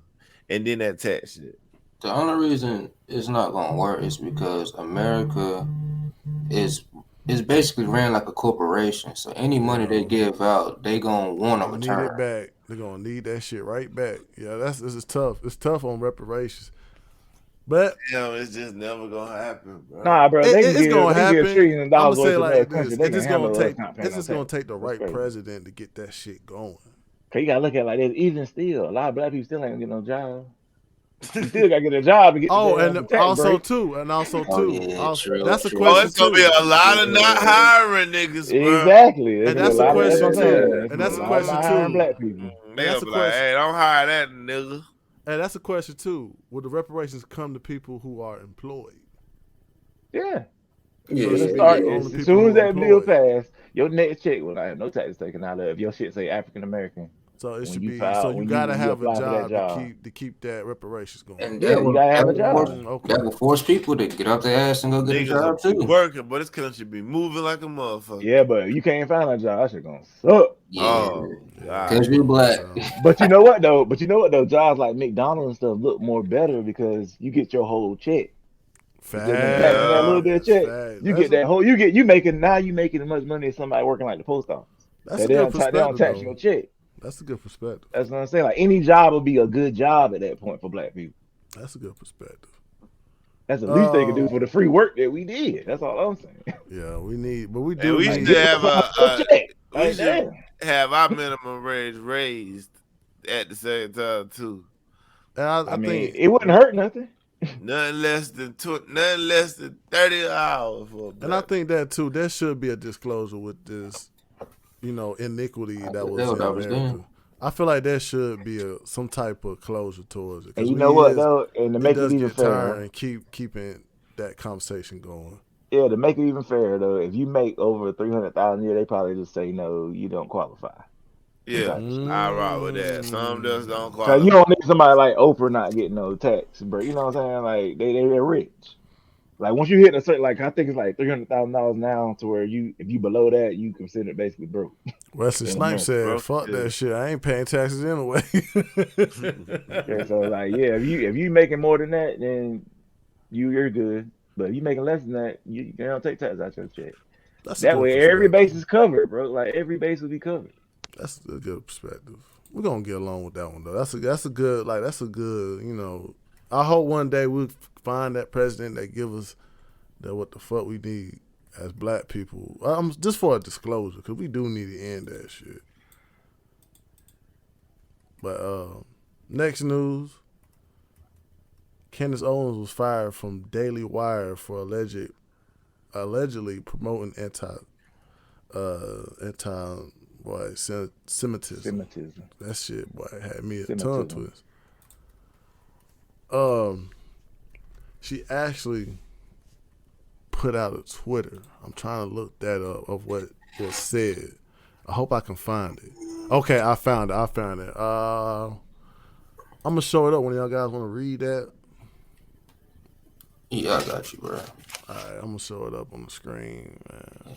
and then that tax shit. The only reason it's not gonna work is because America is basically ran like a corporation. So any money they give out, they gonna want to return. Need it back. They're gonna need that shit right back. Yeah, this is tough. It's tough on reparations. But it's just never gonna happen, bro. Nah, bro, it's gonna happen. $1 trillion I'm gonna say like this. It's just gonna take the right president to get that shit going. Cause you gotta look at it like this. Even still, a lot of black people still ain't gonna get no job. You still gotta get a job to get. And also break. too. True, that's a true. question. It's gonna be a lot of not hiring niggas, bro. Exactly, and that's a question too. And that's a question too. Black people. They'll be like, hey, don't hire that nigga. And that's a question too. Will the reparations come to people who are employed? Yeah. Yeah. As soon as that bill passed, your next check will not have no taxes taken out of your shit say African American. So it should be. So you gotta have a job to keep that reparations going. And you gotta have a job. That will force people to get off their ass and go get a job too. Working, but this country be moving like a motherfucker. Yeah, but you can't find a job. That shit gonna suck. Yeah, because you're black. But you know what though? Jobs like McDonald's and stuff look more better because you get your whole check. That little bit of check, you get that whole. You making as much money as somebody working like the post office. That's a good perspective. They don't tax your check. That's a good perspective. That's what I'm saying. Like any job would be a good job at that point for black people. That's a good perspective. That's the least they can do for the free work that we did. That's all I'm saying. Yeah, we should have our minimum wage raised at the same time too. And I mean, it wouldn't hurt nothing. Nothing less than 30 hours for. And I think that too. There should be a disclosure with this. Iniquity that was in America. I feel like there should be some type of closure towards it. And you know what though, and to make it even fair, and keeping that conversation going. Yeah, to make it even fair though, if you make over 300,000 a year, they probably just say no, you don't qualify. Yeah, I rock with that. Some just don't qualify. Cause you don't need somebody like Oprah not getting no tax, bro. You know what I'm saying? Like they're rich. Like once you hit a certain, like I think it's like $300,000 now, to where if you below that, you consider it basically broke. Wesley Snipes said, "Fuck that shit. I ain't paying taxes anyway." Yeah, so like if you making more than that, then you're good. But if you making less than that, you don't take taxes out your check. That way every base is covered, bro. Like every base will be covered. That's a good perspective. we're gonna get along with that one though. That's a good I hope one day we find that president that give us what the fuck we need as black people. Just for a disclosure, because we do need to end that shit. But next news, Candace Owens was fired from Daily Wire for allegedly promoting Semitism. That shit, boy, had me a tongue twist. She actually put out a Twitter. I'm trying to look that up of what was said. I hope I can find it. Okay, I found it. I'm gonna show it up when y'all guys want to read that. Yeah, I got you, bro. All right, I'm gonna show it up on the screen, man.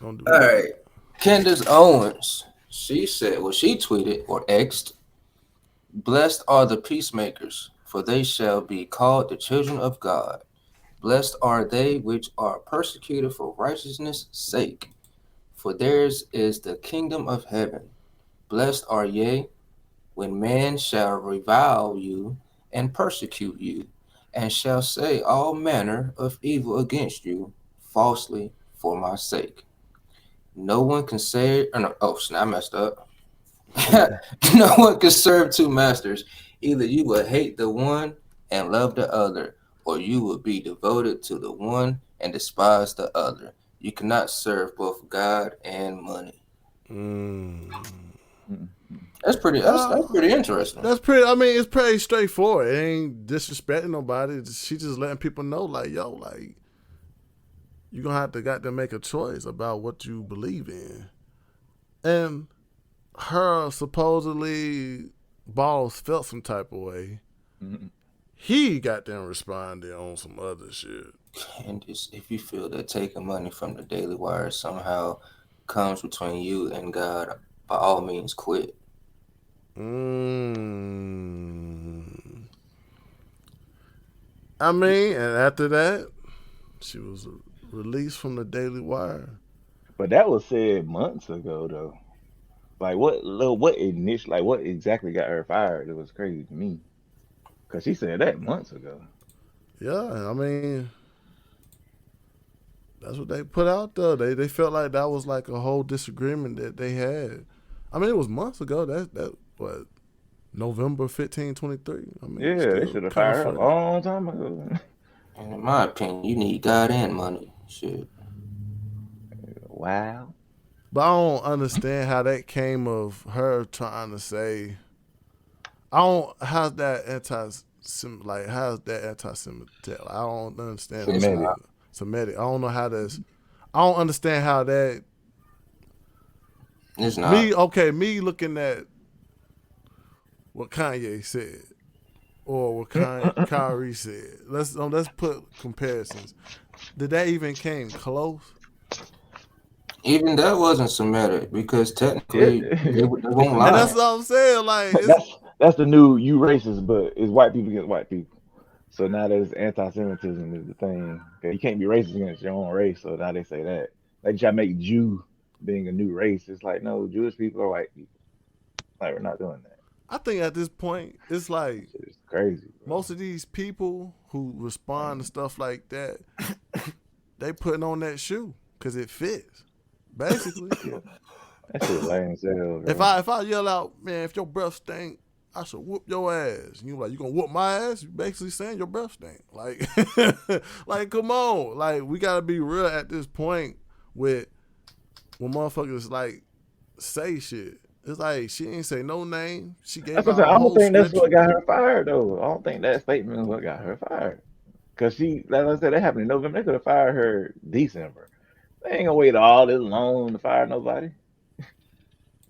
All right, Candace Owens. She said, she tweeted or X'd, "Blessed are the peacemakers, for they shall be called the children of God. Blessed are they which are persecuted for righteousness' sake, for theirs is the kingdom of heaven. Blessed are ye, when man shall revile you and persecute you, and shall say all manner of evil against you, falsely for my sake. No one can say, I messed up. No one can serve two masters. Either you will hate the one and love the other, or you will be devoted to the one and despise the other. You cannot serve both God and money." That's pretty interesting. That's pretty. I mean, it's pretty straightforward. It ain't disrespecting nobody. She just letting people know, like, yo, like, you're gonna have to make a choice about what you believe in. And her supposedly boss felt some type of way. Mm-hmm. He got them responded on some other shit. And if you feel that taking money from the Daily Wire somehow comes between you and God, by all means, quit. I mean, and after that, she was released from the Daily Wire. But that was said months ago, though. Like, what exactly got her fired? It was crazy to me. Because she said that months ago. Yeah, I mean, that's what they put out there. They felt like that was like a whole disagreement that they had. I mean, it was months ago. That what, November 15, 23. I mean, yeah, they should have fired her a long time ago. And in my opinion, you need God and money. Shit. Wow. But I don't understand how that came of her trying to say. How's that anti-Semitic? I don't understand. Semitic. I don't know how that's. I don't understand how that. It's not. Me looking at what Kanye said or what Kyrie said. Let's put comparisons. Did that even came close? Even that wasn't Semitic because technically they won't lie. And that's what I'm saying. Like that's the new you racist, but it's white people against white people. So now there's anti-Semitism is the thing. You can't be racist against your own race. So now they say that. They try to make Jew being a new race. It's like, no, Jewish people are white people. Like, we're not doing that. I think at this point, it's like it's crazy. Bro. Most of these people who respond to stuff like that, they putting on that shoe because it fits. Basically, yeah. That shit lame as hell. If I yell out, man, if your breath stink, I should whoop your ass. And you like, you gonna whoop my ass? You basically saying your breath stink. Like, like, come on. Like, we gotta be real at this point with when motherfuckers like say shit. It's like she ain't say no name. She gave out I don't think that's what got her fired though. I don't think that statement is what got her fired. Cause she, like I said, that happened in November. They could have fired her December. They ain't gonna wait all this long to fire nobody.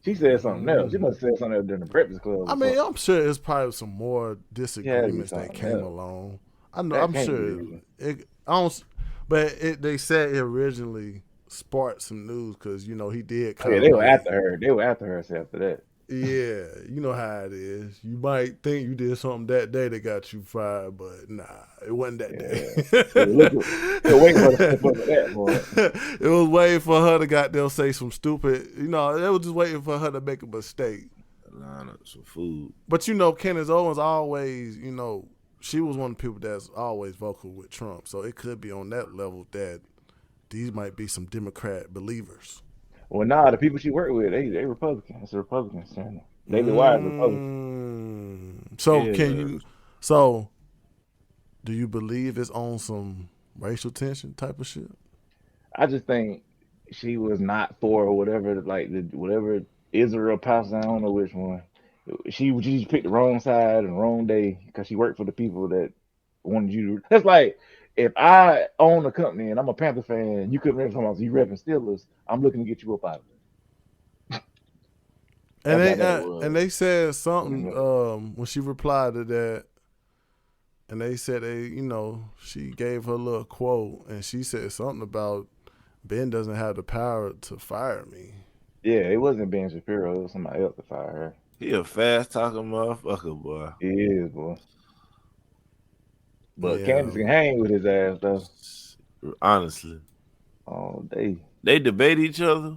She said something else. She must have said something else during the Breakfast Club. I mean, I'm sure there's probably some more disagreements that came along. I know. I'm sure. They said it originally sparked some news because he did. They were after her. They were after her after that. Yeah, you know how it is. You might think you did something that day that got you fired, but nah, it wasn't that day. It was waiting for the step up of that, boy. It was waiting for her to goddamn say some stupid. It was just waiting for her to make a mistake. Line up some food. But Candace Owens always, she was one of the people that's always vocal with Trump. So it could be on that level that these might be some Democrat believers. Well, nah, the people she worked with, they Republicans. It's a Republican channel. Daily Wire Republican. So do you believe it's on some racial tension type of shit? I just think she was not for whatever, whatever Israel passed. I don't know which one. She picked the wrong side and the wrong day because she worked for the people that wanted you to. That's like if I own a company and I'm a Panther fan, and you couldn't rep someone else, you repping Steelers. I'm looking to get you up out of it. And they said something when she replied to that, and they said she gave her little quote, and she said something about Ben doesn't have the power to fire me. Yeah, it wasn't Ben Shapiro. It was somebody else to fire her. He a fast talking motherfucker, boy. He is, boy. But Candace can hang with his ass though. Honestly. Oh, they debate each other?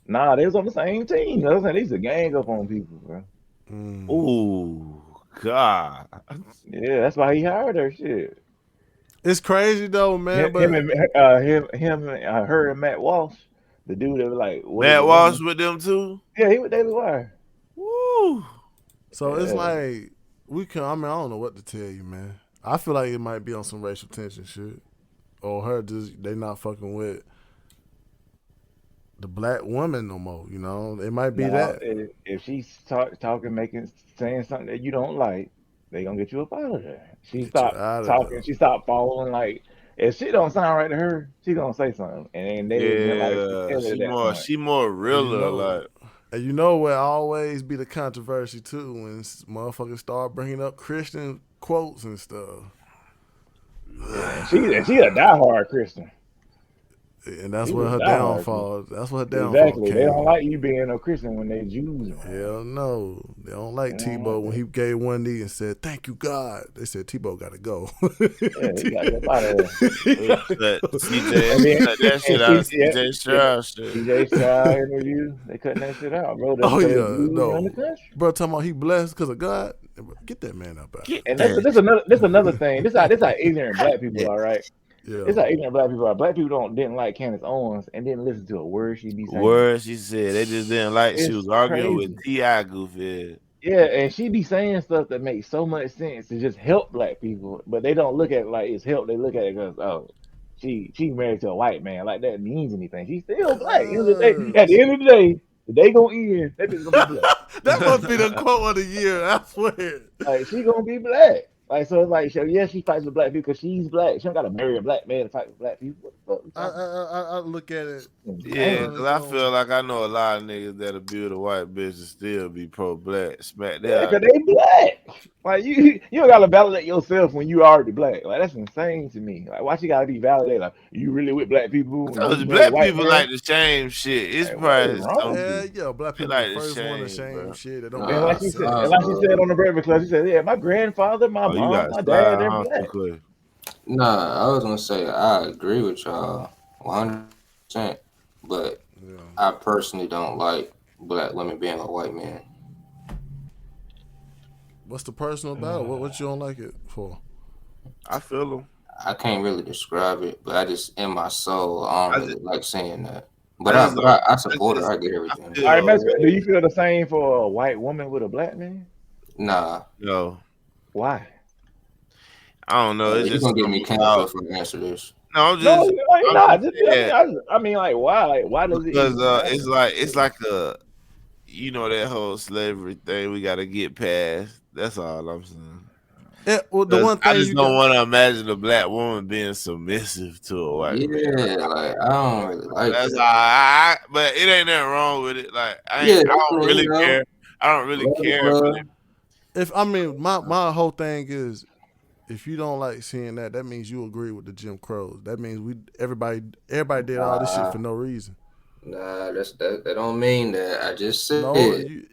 Nah, they was on the same team. You know what I'm saying? They used to gang up on people, bro. Ooh, God. Yeah, that's why he hired her. Shit. It's crazy though, man. Her and Matt Walsh, the dude that was like Matt Walsh with them too? Yeah, he with Daily Wire. Woo. So it's like I don't know what to tell you, man. I feel like it might be on some racial tension shit. Or her they not fucking with the black woman no more, It might be that. If she's talking, saying something that you don't like, they gonna get you up out of there. She stopped talking. She stopped following. Like if shit don't sound right to her, she gonna say something. And they she more realer, like. And you know what always be the controversy too when motherfuckers start bringing up Christian quotes and stuff. Yeah, she a diehard Christian. And that's what her downfall. That's what her downfall. Exactly. They don't like you being a Christian when they Jews. Hell no. They don't like Tebow when he gave one knee and said, "Thank you, God." They said Tebow got to go. Yeah, he got to get out of there. CJ Stroud interview. They cutting that shit out, bro. Bro, talking about he blessed because of God. Get that man up out. And this another thing. This how ignorant black people are, right? Yeah. It's how ignorant black people are. Black people didn't like Candace Owens and didn't listen to a word she be saying. Word she said. They just didn't like she was arguing with T.I. goofy. Yeah, and she be saying stuff that makes so much sense to just help black people, but they don't look at it like it's help. They look at it because she married to a white man, like that means anything. She's still black. At the end of the day, the day gonna end. That bitch gonna be black. That must be the quote of the year. I swear. Like she gonna be black. Like so, it's like she fights with black people because she's black. She don't gotta marry a black man to fight with black people. What the fuck? I look at it. Yeah, because I feel like I know a lot of niggas that'll build a white bitch and still be pro-black. Smack that. Yeah, because they black. Like you don't gotta validate yourself when you already black. Like that's insane to me. Like why you gotta be validated? Like you really with black people? Because black people like the same shit. It's probably black people like the first one to shame shit. And like she said on the Breakfast Club, she said, "Yeah, my grandfather, my mom, my dad, they're black." Nah, I was gonna say I agree with y'all 100%, but I personally don't like black women being a white man. What's the personal battle? What you don't like it for? I feel them. I can't really describe it, but I just in my soul I don't really like saying that. But I support her. I get everything. All right, Mexico, do you feel the same for a white woman with a black man? Nah. No. Why? I don't know. It's just gonna get me canceled for the answer this. No, I'm just. I mean, like, why? Like, why does it? Because it's like a, that whole slavery thing we got to get past. That's all I'm saying. Yeah, well, the one thing I just don't want to imagine a black woman being submissive to a white man. Yeah, like I don't really like that's that. But it ain't nothing wrong with it. Like I don't really care. I don't really care. My whole thing is, if you don't like seeing that means you agree with the Jim Crows. That means everybody did all this shit for no reason. Nah, that don't mean that. I just said. No,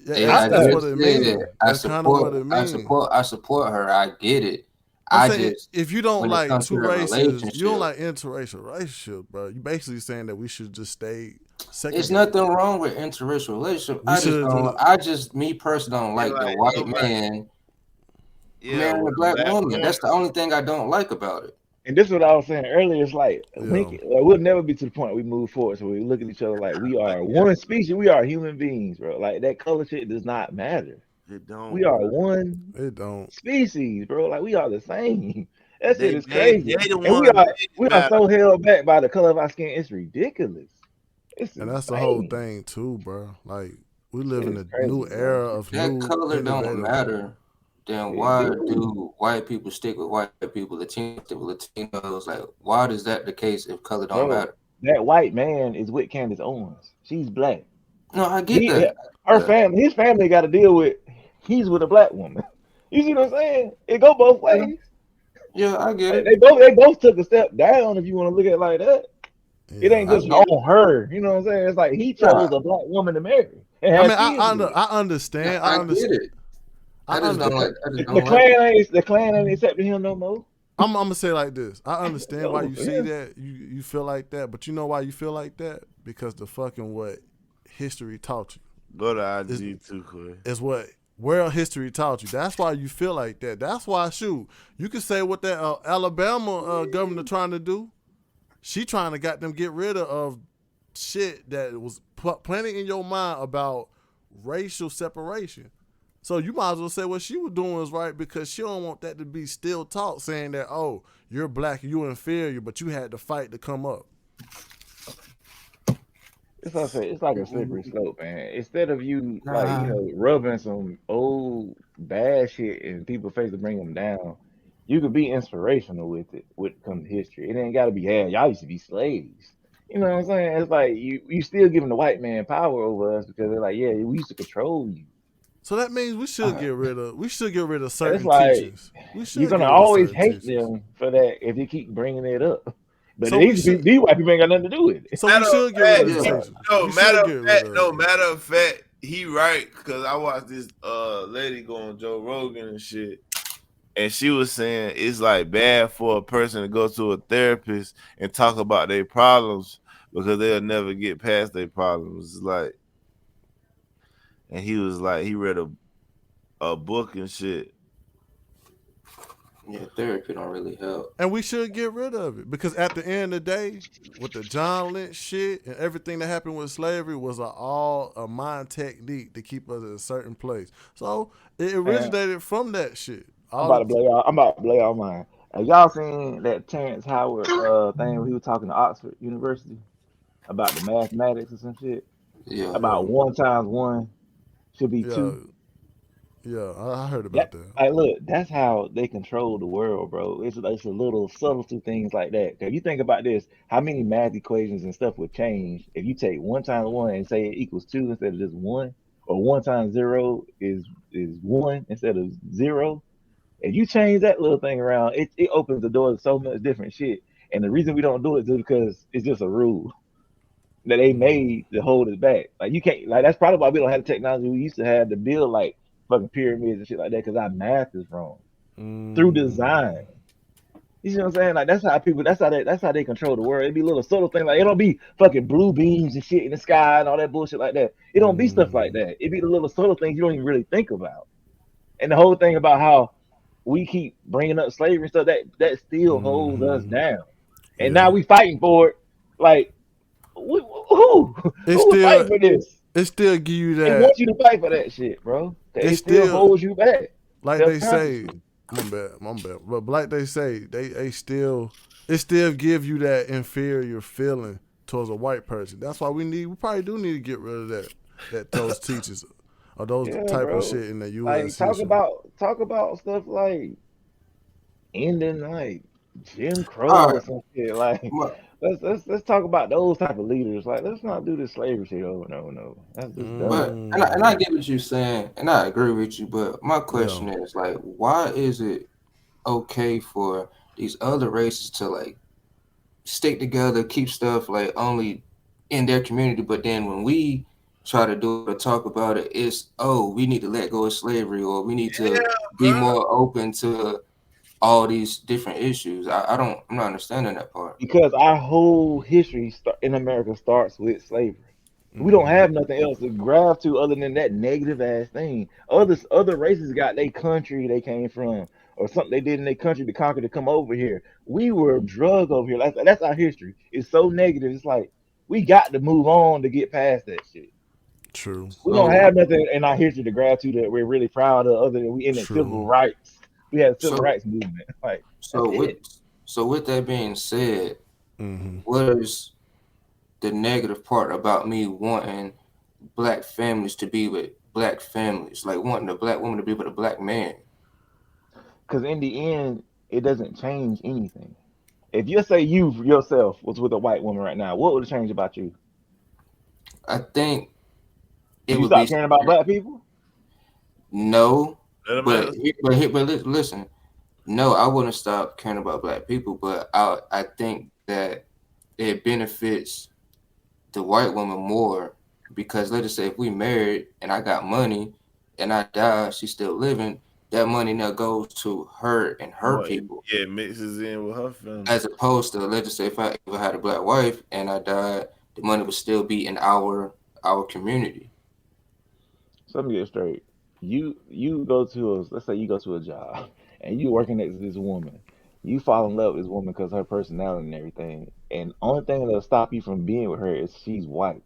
that's what it means. That's kind of what it means. I support her. I get it. I'm I saying just if you don't when it like comes to two the races, you don't relationship, like interracial relationship, bro. You basically saying that we should just stay it's segregated. nothing wrong with interracial relationship. We should just. Me personally don't And like the like white nobody, man yeah, marrying a with a black black woman. woman. That's the only thing I don't like about it. And this is what I was saying earlier. It's like Yeah. we'll never be to the point we move forward. So we look at each other like we Like, are yeah, one species. We are human beings, bro. Like that color shit does not matter. it don't, We are bro. one It don't. species, bro. Like we are the same. That shit is They crazy. the And ones that make we it are matter. so held back by the color of our skin. It's ridiculous. It's And that's the whole insane. thing too, bro. Like we live Shit in is a crazy, new bro. era of That new color don't innovative. matter. Then It why do. do white people stick with white people, Latinos stick with Latinos? Like, why is that the case if color don't Bro, matter? that white man is with Candace Owens. She's black. No, I get He, that. her family, his family got to deal with. He's with a black woman. You see what I'm saying? It go both Yeah, ways. yeah, I get Like, it. they both took a step down. If you want to look at it like that, it ain't Yeah. I just get it. on her. You know what I'm saying? It's like he chose Nah, a black woman to marry and I have mean, kids with. I understand. I get it. I understand. I just The don't like it. clan ain't accepting him no more. I'm gonna say it like this. I understand why So you for see him, that. You feel like that, but you know why you feel like that? Because the fucking what history taught you. Go to IG too, Corey. Is what world history taught you. That's why you feel like that. That's why, shoot, you can say what that Alabama governor trying to do. She trying to got them get rid of shit that was planted in your mind about racial separation. So you might as well say what she was doing was right because she don't want that to be still taught, saying that, oh, you're black, you're inferior, but you had to fight to come up. it's like I say, it's like a slippery slope, man. Instead of you like Nah, rubbing some old bad shit in people's face to bring them down, you could be inspirational with it. When it comes to history, it ain't got to be. Hey, y'all used to be slaves. You know what I'm saying? It's like you still giving the white man power over us because they're like, yeah, we used to control you. So that means we should get rid of And it's certain like teachings. We you're should get gonna rid of always certain hate teachings. them for that if you keep bringing it up. But So we these white people ain't got nothing to do with it. So we Matter of should get rid fact, of the yeah. teachings. We should get rid of it. matter of fact, he right because I watched this lady go on Joe Rogan and shit, and she was saying it's like bad for a person to go to a therapist and talk about their problems because they'll never get past their problems. It's like, and he was like, he read a book and shit. Yeah, therapy don't really help. And we should get rid of it because at the end of the day, with the John Lynch shit and everything that happened with slavery was all a mind technique to keep us in a certain place. So it originated from that shit. I'm about to blow y'all. I'm about to blow y'all mind. Have y'all seen that Terrence Howard thing where he was talking to Oxford University about the mathematics or some shit? Yeah. About 1 × 1 should be 2. Yeah, I heard That, about that. like, look, that's how they control the world, bro. It's a little subtle things like that. If you think about this, how many math equations and stuff would change if you take 1 × 1 and say it equals 2 instead of just 1, or 1 × 0 is 1 instead of 0? If you change that little thing around, it opens the door to so much different shit. And the reason we don't do it is because it's just a rule that they made to hold us back. Like you can't, like that's probably why we don't have the technology we used to have to build like fucking pyramids and shit like that because our math is wrong through design. You see what I'm saying? Like that's how they control the world. It be little subtle things like it don't be fucking blue beams and shit in the sky and all that bullshit like that. It don't be stuff like that. It be the little subtle things you don't even really think about. And the whole thing about how we keep bringing up slavery and stuff that still holds us down. And now we fighting for it. Like who was fighting for this? It still give you that. They want you to fight for that shit, bro. It still holds you back. Like they say, my bad. But like they say, it still give you that inferior feeling towards a white person. That's why we probably do need to get rid of those teachers or those type of shit in the U.S. Like talk about stuff like ending like Jim Crow or some shit. Like let's talk about those type of leaders. Like let's not do this slavery shit over and over and over. That's just dumb. But and I get what you're saying, and I agree with you. But my question is like, why is it okay for these other races to like stick together, keep stuff like only in their community. But then when we try to do it or talk about it, it's, oh, we need to let go of slavery, or we need to be more open to all these different issues. I'm not understanding that part. Because our whole history in America starts with slavery. We don't have nothing else to grab to other than that negative ass thing. Other races got their country they came from, or something they did in their country to conquer to come over here. We were drug over here. That's our history. It's so negative. It's like we got to move on to get past that shit. True. We don't have nothing in our history to grab to that we're really proud of, other than we in the civil rights. We had a civil rights movement. Like that's it. So with that being said, what is the negative part about me wanting black families to be with black families, like wanting a black woman to be with a black man? Because in the end, it doesn't change anything. If you say you yourself was with a white woman right now, what would it change about you? I think it you would stop be caring about black people. No, but listen. No, I wouldn't stop caring about black people, but I think that it benefits the white woman more, because let's just say if we married and I got money and I die, she's still living, that money now goes to her and her people. Yeah, it mixes in with her family. As opposed to, let's just say if I ever had a black wife and I died, the money would still be in our community. So let me get straight. You go to let's say you go to a job and you working next to this woman. You fall in love with this woman because her personality and everything. And only thing that'll stop you from being with her is she's white.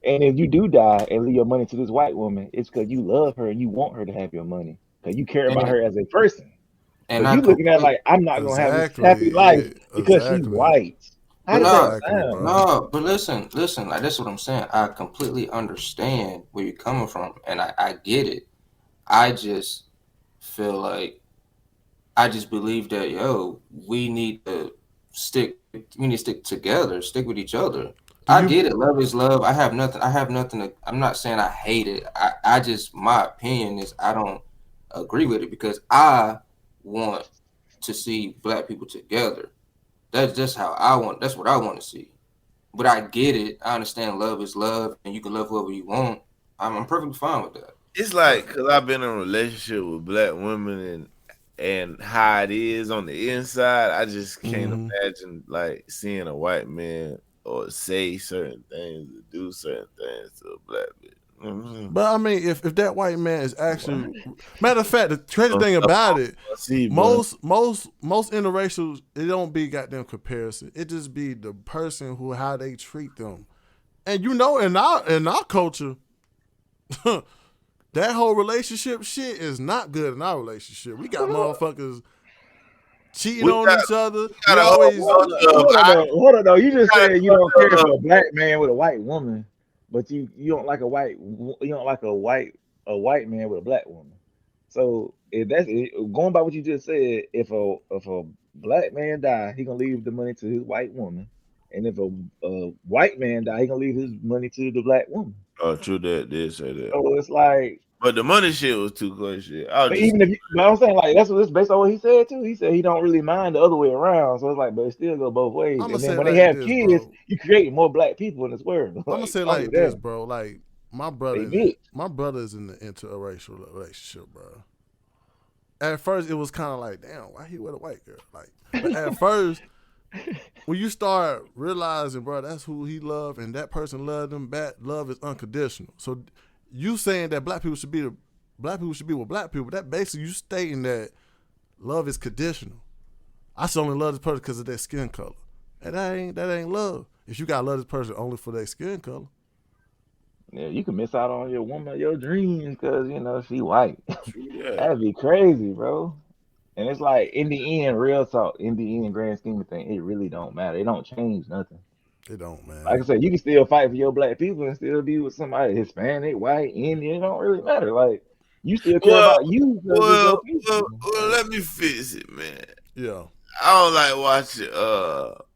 And if you do die and leave your money to this white woman, it's because you love her and you want her to have your money. Because you care about her as a person. And So you looking at it like, I'm not gonna have this happy life because she's white. How does that sound? No, but listen, like that's what I'm saying. I completely understand where you're coming from, and I get it. I just feel like I just believe that we need to stick together, stick with each other. I get it. Love is love. I have nothing to, I'm not saying I hate it. I just, my opinion is I don't agree with it, because I want to see black people together. That's just how that's what I want to see. But I get it. I understand love is love and you can love whoever you want. I'm perfectly fine with that. It's like, because I've been in a relationship with black women and how it is on the inside, I just can't imagine like seeing a white man or say certain things or do certain things to a black bitch. But I mean, if that white man is actually, matter of fact, the crazy thing about it, most interracials, it don't be goddamn comparison. It just be the person how they treat them, and in our culture, that whole relationship shit is not good in our relationship. We got motherfuckers cheating on each other. Hold on, though. You just said you don't care for a black man with a white woman. But you don't like a white man with a black woman. So if that's going by what you just said, if a black man die, he gonna leave the money to his white woman, and if a white man die, he gonna leave his money to the black woman. Oh, true, that did say that. So it's like, but the money shit was too close shit. But I'm saying, like, that's based on what he said too. He said he don't really mind the other way around. So it's like, but it still go both ways. And then when they have kids, you create more black people in this world. I'm gonna say like this, bro. Like my brother is in the interracial relationship, bro. At first, it was kind of like, damn, why he with a white girl? Like, but at first, when you start realizing, bro, that's who he loved, and that person loved him back. Love is unconditional. So you saying that black people should be with black people, that basically you stating that love is conditional. I should only love this person because of their skin color. And that ain't love. If you gotta love this person only for their skin color. Yeah, you can miss out on your woman of your dreams because she white. That'd be crazy, bro. And it's like, in the end, real talk, in the end, grand scheme of things, it really don't matter. It don't change nothing. It don't, man. Like I said, you can still fight for your black people and still be with somebody Hispanic, white, Indian. It don't really matter. Like, you still care about you. Well, let me fix it, man. Yeah. I don't like watching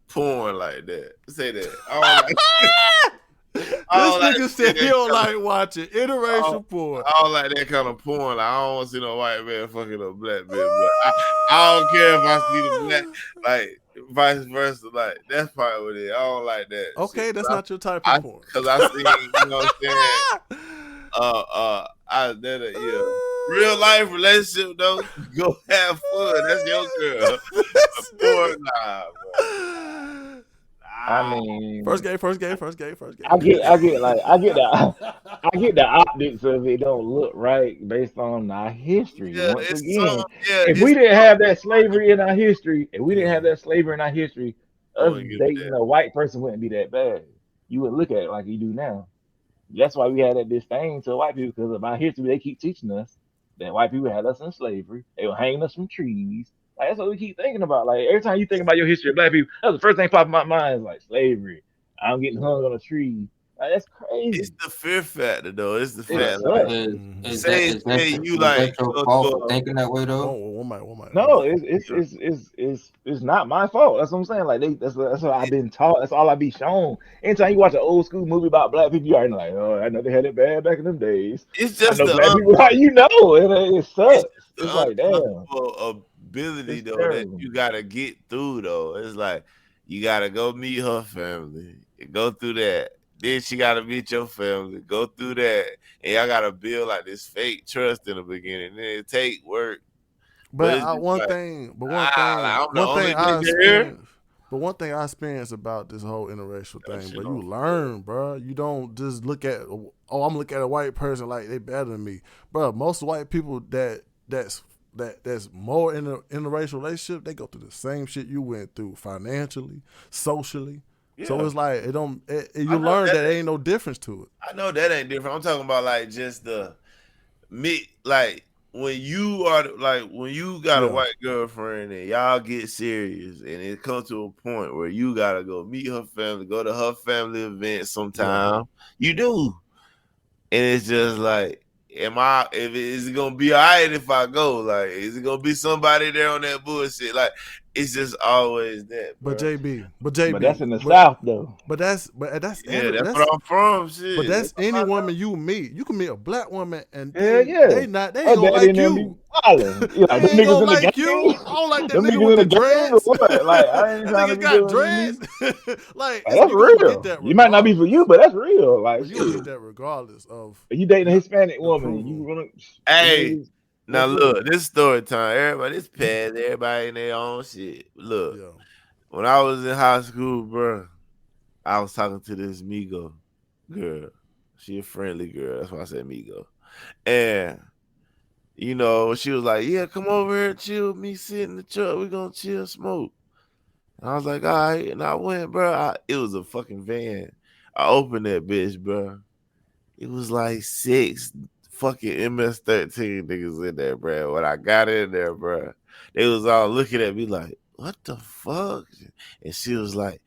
porn like that. Say that. I don't like nigga said he don't like watching interracial porn. I don't like that kind of porn. Like, I don't want to see no white man fucking a black bitch. But I don't care if I see the black, like vice versa. Like that's probably what it is. I don't like that. Okay, shit. that's not your type of porn. Because I seen, you know what I'm saying? Real life relationship though. Go have fun. That's your girl. Porn, nah, bro. I mean, first game. I get the optics of it don't look right based on our history. Yeah, Once again, if if we didn't have that slavery in our history, us dating a white person wouldn't be that bad. You would look at it like you do now. That's why we had that disdain to white people, because of our history. They keep teaching us that white people had us in slavery. They were hanging us from trees. Like, that's what we keep thinking about. Like, every time you think about your history of black people, that's the first thing popping in my mind is like slavery. I'm getting hung on a tree. Like, that's crazy. It's the fear factor, though. It's the fact. Say you like your fault for thinking that way, though. One mic. No, it's not my fault. That's what I'm saying. Like that's what I've been taught. That's all I be shown. Anytime you watch an old school movie about black people, you already like, oh, I know they had it bad back in them days. It's just I know black people, it sucks. It's like, damn. Ability though that you gotta get through though. It's like you gotta go meet her family, go through that. Then she gotta meet your family, go through that, and y'all gotta build like this fake trust in the beginning. Then it take work. But one thing I experienced about this whole interracial thing, but you learn, bro. You don't just look at, I'm looking at a white person like they better than me, bro. Most white people that's more in a interracial relationship, they go through the same shit you went through financially, socially. Yeah. So it's like you learn that ain't no difference to it. I know that ain't different. I'm talking about like just like when you got a white girlfriend and y'all get serious and it comes to a point where you gotta go meet her family, go to her family event sometime. Yeah. You do. And it's just like, is it gonna be all right if I go? Like, is it gonna be somebody there on that bullshit? Like, it's just always that. Bro. But JB, but that's in the South though. That's where I'm from. Shit. But that's any woman you meet. You can meet a black woman and they ain't gonna like you. They ain't gonna like you. I don't like that nigga with the dreads. Like, I ain't trying to be got dreads. Like, that's real. You might not be for you, but that's real. Like, you get that regardless of. You dating a Hispanic woman, you gonna. Hey. Now look, this story time. Everybody, this past everybody in their own shit. Look, when I was in high school, bro, I was talking to this Migo girl. She a friendly girl. That's why I said Migo. And you know, she was like, "Yeah, come over here, chill with me, sit in the truck. We gonna chill, smoke." And I was like, "All right." And I went, bro. It was a fucking van. I opened that bitch, bro. It was like 6 fucking MS-13 niggas in there, bro. When I got in there, bro, they was all looking at me like, what the fuck? And she was like,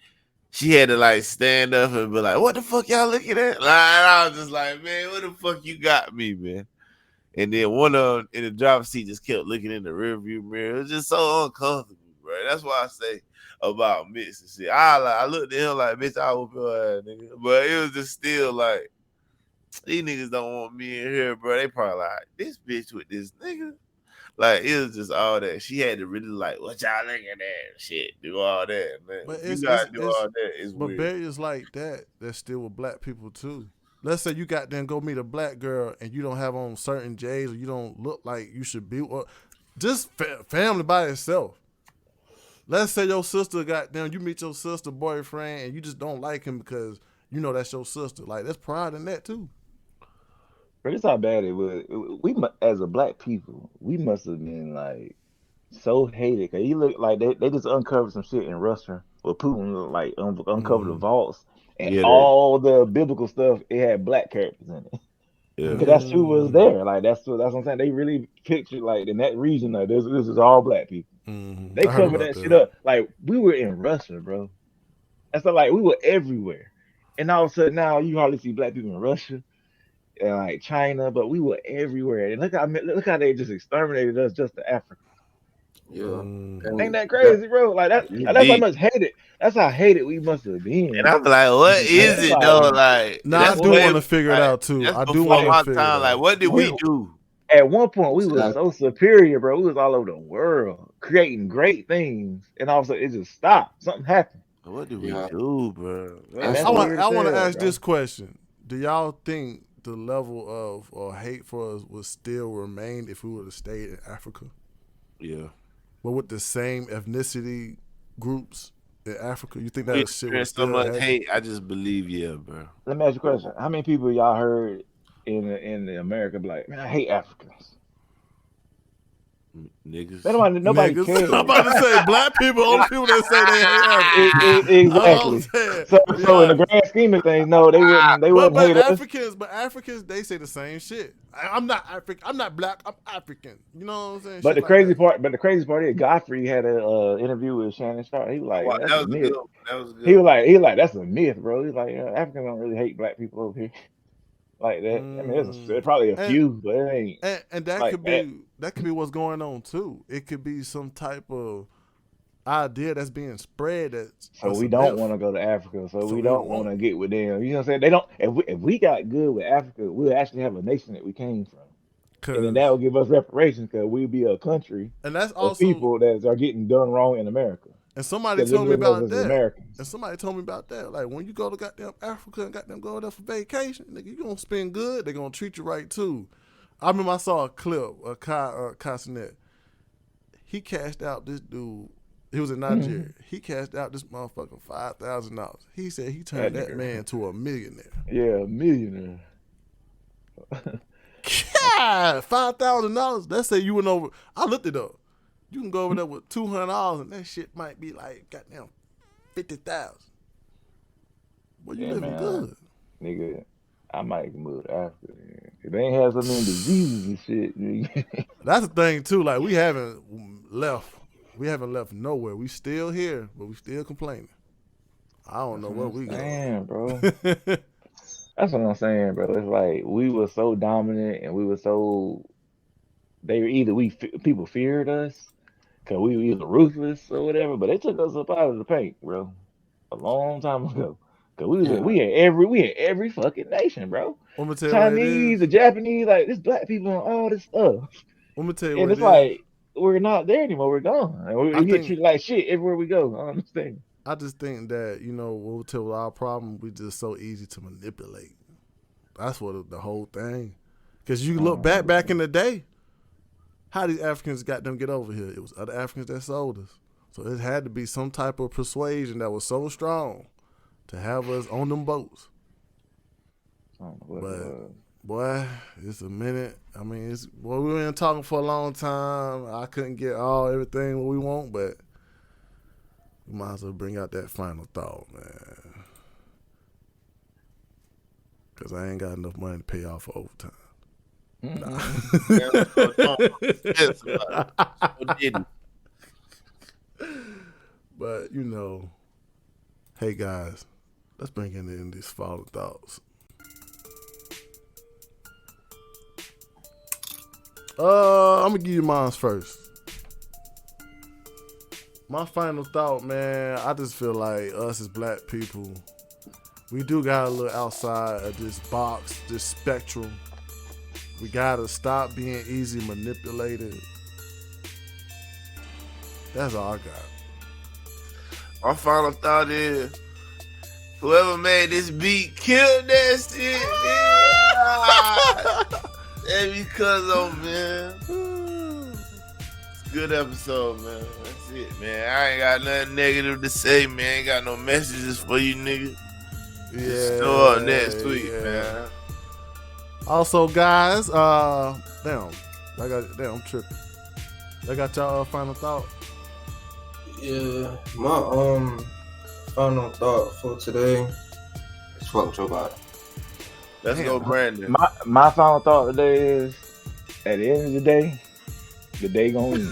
she had to like stand up and be like, what the fuck y'all looking at? Like, I was just like, man, what the fuck you got me, man? And then one of them in the driver's seat just kept looking in the rearview mirror. It was just so uncomfortable, bro. That's why I say about Mitch and shit. I looked at him like, Mitch, I whoop your ass, nigga. But it was just still like, these niggas don't want me in here, bro. They probably like, this bitch with this nigga. Like, it was just all that. She had to really like, what y'all looking at? Shit, do all that, man. But you gotta do all that. It's but weird. barriers like that's still with black people too. Let's say you got them go meet a black girl and you don't have on certain J's or you don't look like you should be, or just family by itself. Let's say your sister got them, you meet your sister boyfriend and you just don't like him because you know that's your sister. Like, there's pride in that too. But it's how bad it was. We, as a black people, we must have been like so hated. Cause you look like they just uncovered some shit in Russia where Putin like uncovered the vaults and all the biblical stuff. It had black characters in it. Yeah. Because that's who was there. Like that's what I'm saying. They really pictured like in that region. Like this is all black people. Mm-hmm. They covered that shit up. Like we were in Russia, bro. That's like we were everywhere. And all of a sudden now you hardly see black people in Russia. And like China, but we were everywhere. And look how they just exterminated us just to Africa. Yeah. Ain't that crazy, bro? Like that's how much hated. That's how hated we must have been. And I'm like, what is it though? Like, I do want to figure it out too. That's I do before want my to figure time. it Like, out. what did we do? At one point, we was so superior, bro. We was all over the world creating great things, and all of a sudden it just stopped. Something happened. What did we do, bro? I want to ask this question: do y'all think the level of hate for us would still remain if we would have stayed in Africa? Yeah. But with the same ethnicity groups in Africa, you think that shit would so still much happen? hate? I just believe, yeah, bro. Let me ask you a question: how many people y'all heard in the America be like, man, I hate Africans? Niggas. Nobody Niggas. cares. I'm about to say black people, only people that say they hate Africans. Exactly. So in the grand scheme of things, no, they wouldn't hate us. But Africans, they say the same shit. I'm not African. I'm not black. I'm African. You know what I'm saying? But Shit the like crazy that. part is Godfrey had a interview with Shannon Sharp. He was like, Wow, that's that a was myth. good. That was good. He was like, that's a myth, bro. He's like, Africans don't really hate black people over here like that. I mean, there's probably a few, but it ain't. And that like could be that could be what's going on too. It could be some type of idea that's being spread. So we don't want to go to Africa. So we don't want to get with them. You know what I'm saying? They don't. If we got good with Africa, we'll actually have a nation that we came from, and then that will give us reparations because we'll be a country and that's of also people that are getting done wrong in America. And somebody told me about that. Americans. And somebody told me about that. Like when you go to goddamn Africa and goddamn go there for vacation, nigga, you gonna spend good. They gonna treat you right too. I remember I saw a clip of Castanet. He cashed out this dude. He was in Nigeria. He cashed out this motherfucker $5,000. He said he turned that man to a millionaire. Yeah, a millionaire. God, $5,000. Let's say you went over. I looked it up. You can go over there with $200 and that shit might be like goddamn 50,000. Well, you living good, nigga. I might move to Africa. If they ain't have so many diseases and shit. Nigga. That's the thing too. Like we haven't left. We haven't left nowhere. We still here, but we still complaining. I don't know where we going, bro. That's what I'm saying, bro. It's like we were so dominant and we were so. They were either people feared us because we were either ruthless or whatever, but they took us up out of the paint, bro, a long time ago. Cause we in every fucking nation, bro. I'm gonna tell Chinese, the Japanese, like this black people and all this stuff. I'm gonna tell you and what it's like we're not there anymore. We're gone. And we get treated like shit everywhere we go. I understand. I just think that we'll tell our problem. We just so easy to manipulate. That's what the whole thing. Cause you look back in the day. How these Africans got them get over here? It was other Africans that sold us. So it had to be some type of persuasion that was so strong to have us on them boats. But boy, it's a minute. I mean, we've been talking for a long time. I couldn't get everything what we want, but we might as well bring out that final thought, man. Because I ain't got enough money to pay off for overtime. Nah. But hey guys, let's bring in these final thoughts. I'm gonna give you mine first. My final thought, man, I just feel like us as black people, we do gotta look outside of this box, this spectrum. We gotta stop being easy manipulated. That's all I got. My final thought is, whoever made this beat killed that shit. That's because man. It's a good episode, man. That's it, man. I ain't got nothing negative to say, man. Ain't got no messages for you, nigga. Yeah. Show up next week, man. Also, guys, I'm tripping. I got y'all final thought. Yeah, my final thought for today is fuck Joe Biden. Let's go, Brandon. My final thought today is, at the end of the day gonna win.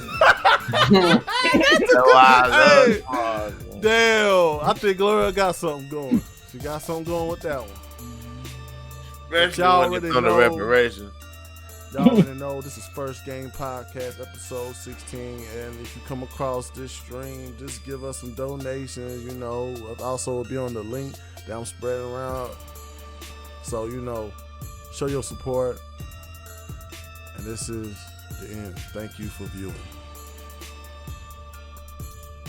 Damn, I think Gloria got something going. She got something going with that one. Y'all already know the reparation. Y'all already know this is First Game Podcast, episode 16. And if you come across this stream, just give us some donations. You know, also will be on the link that I'm spreading around. So, you know, show your support. And this is the end. Thank you for viewing.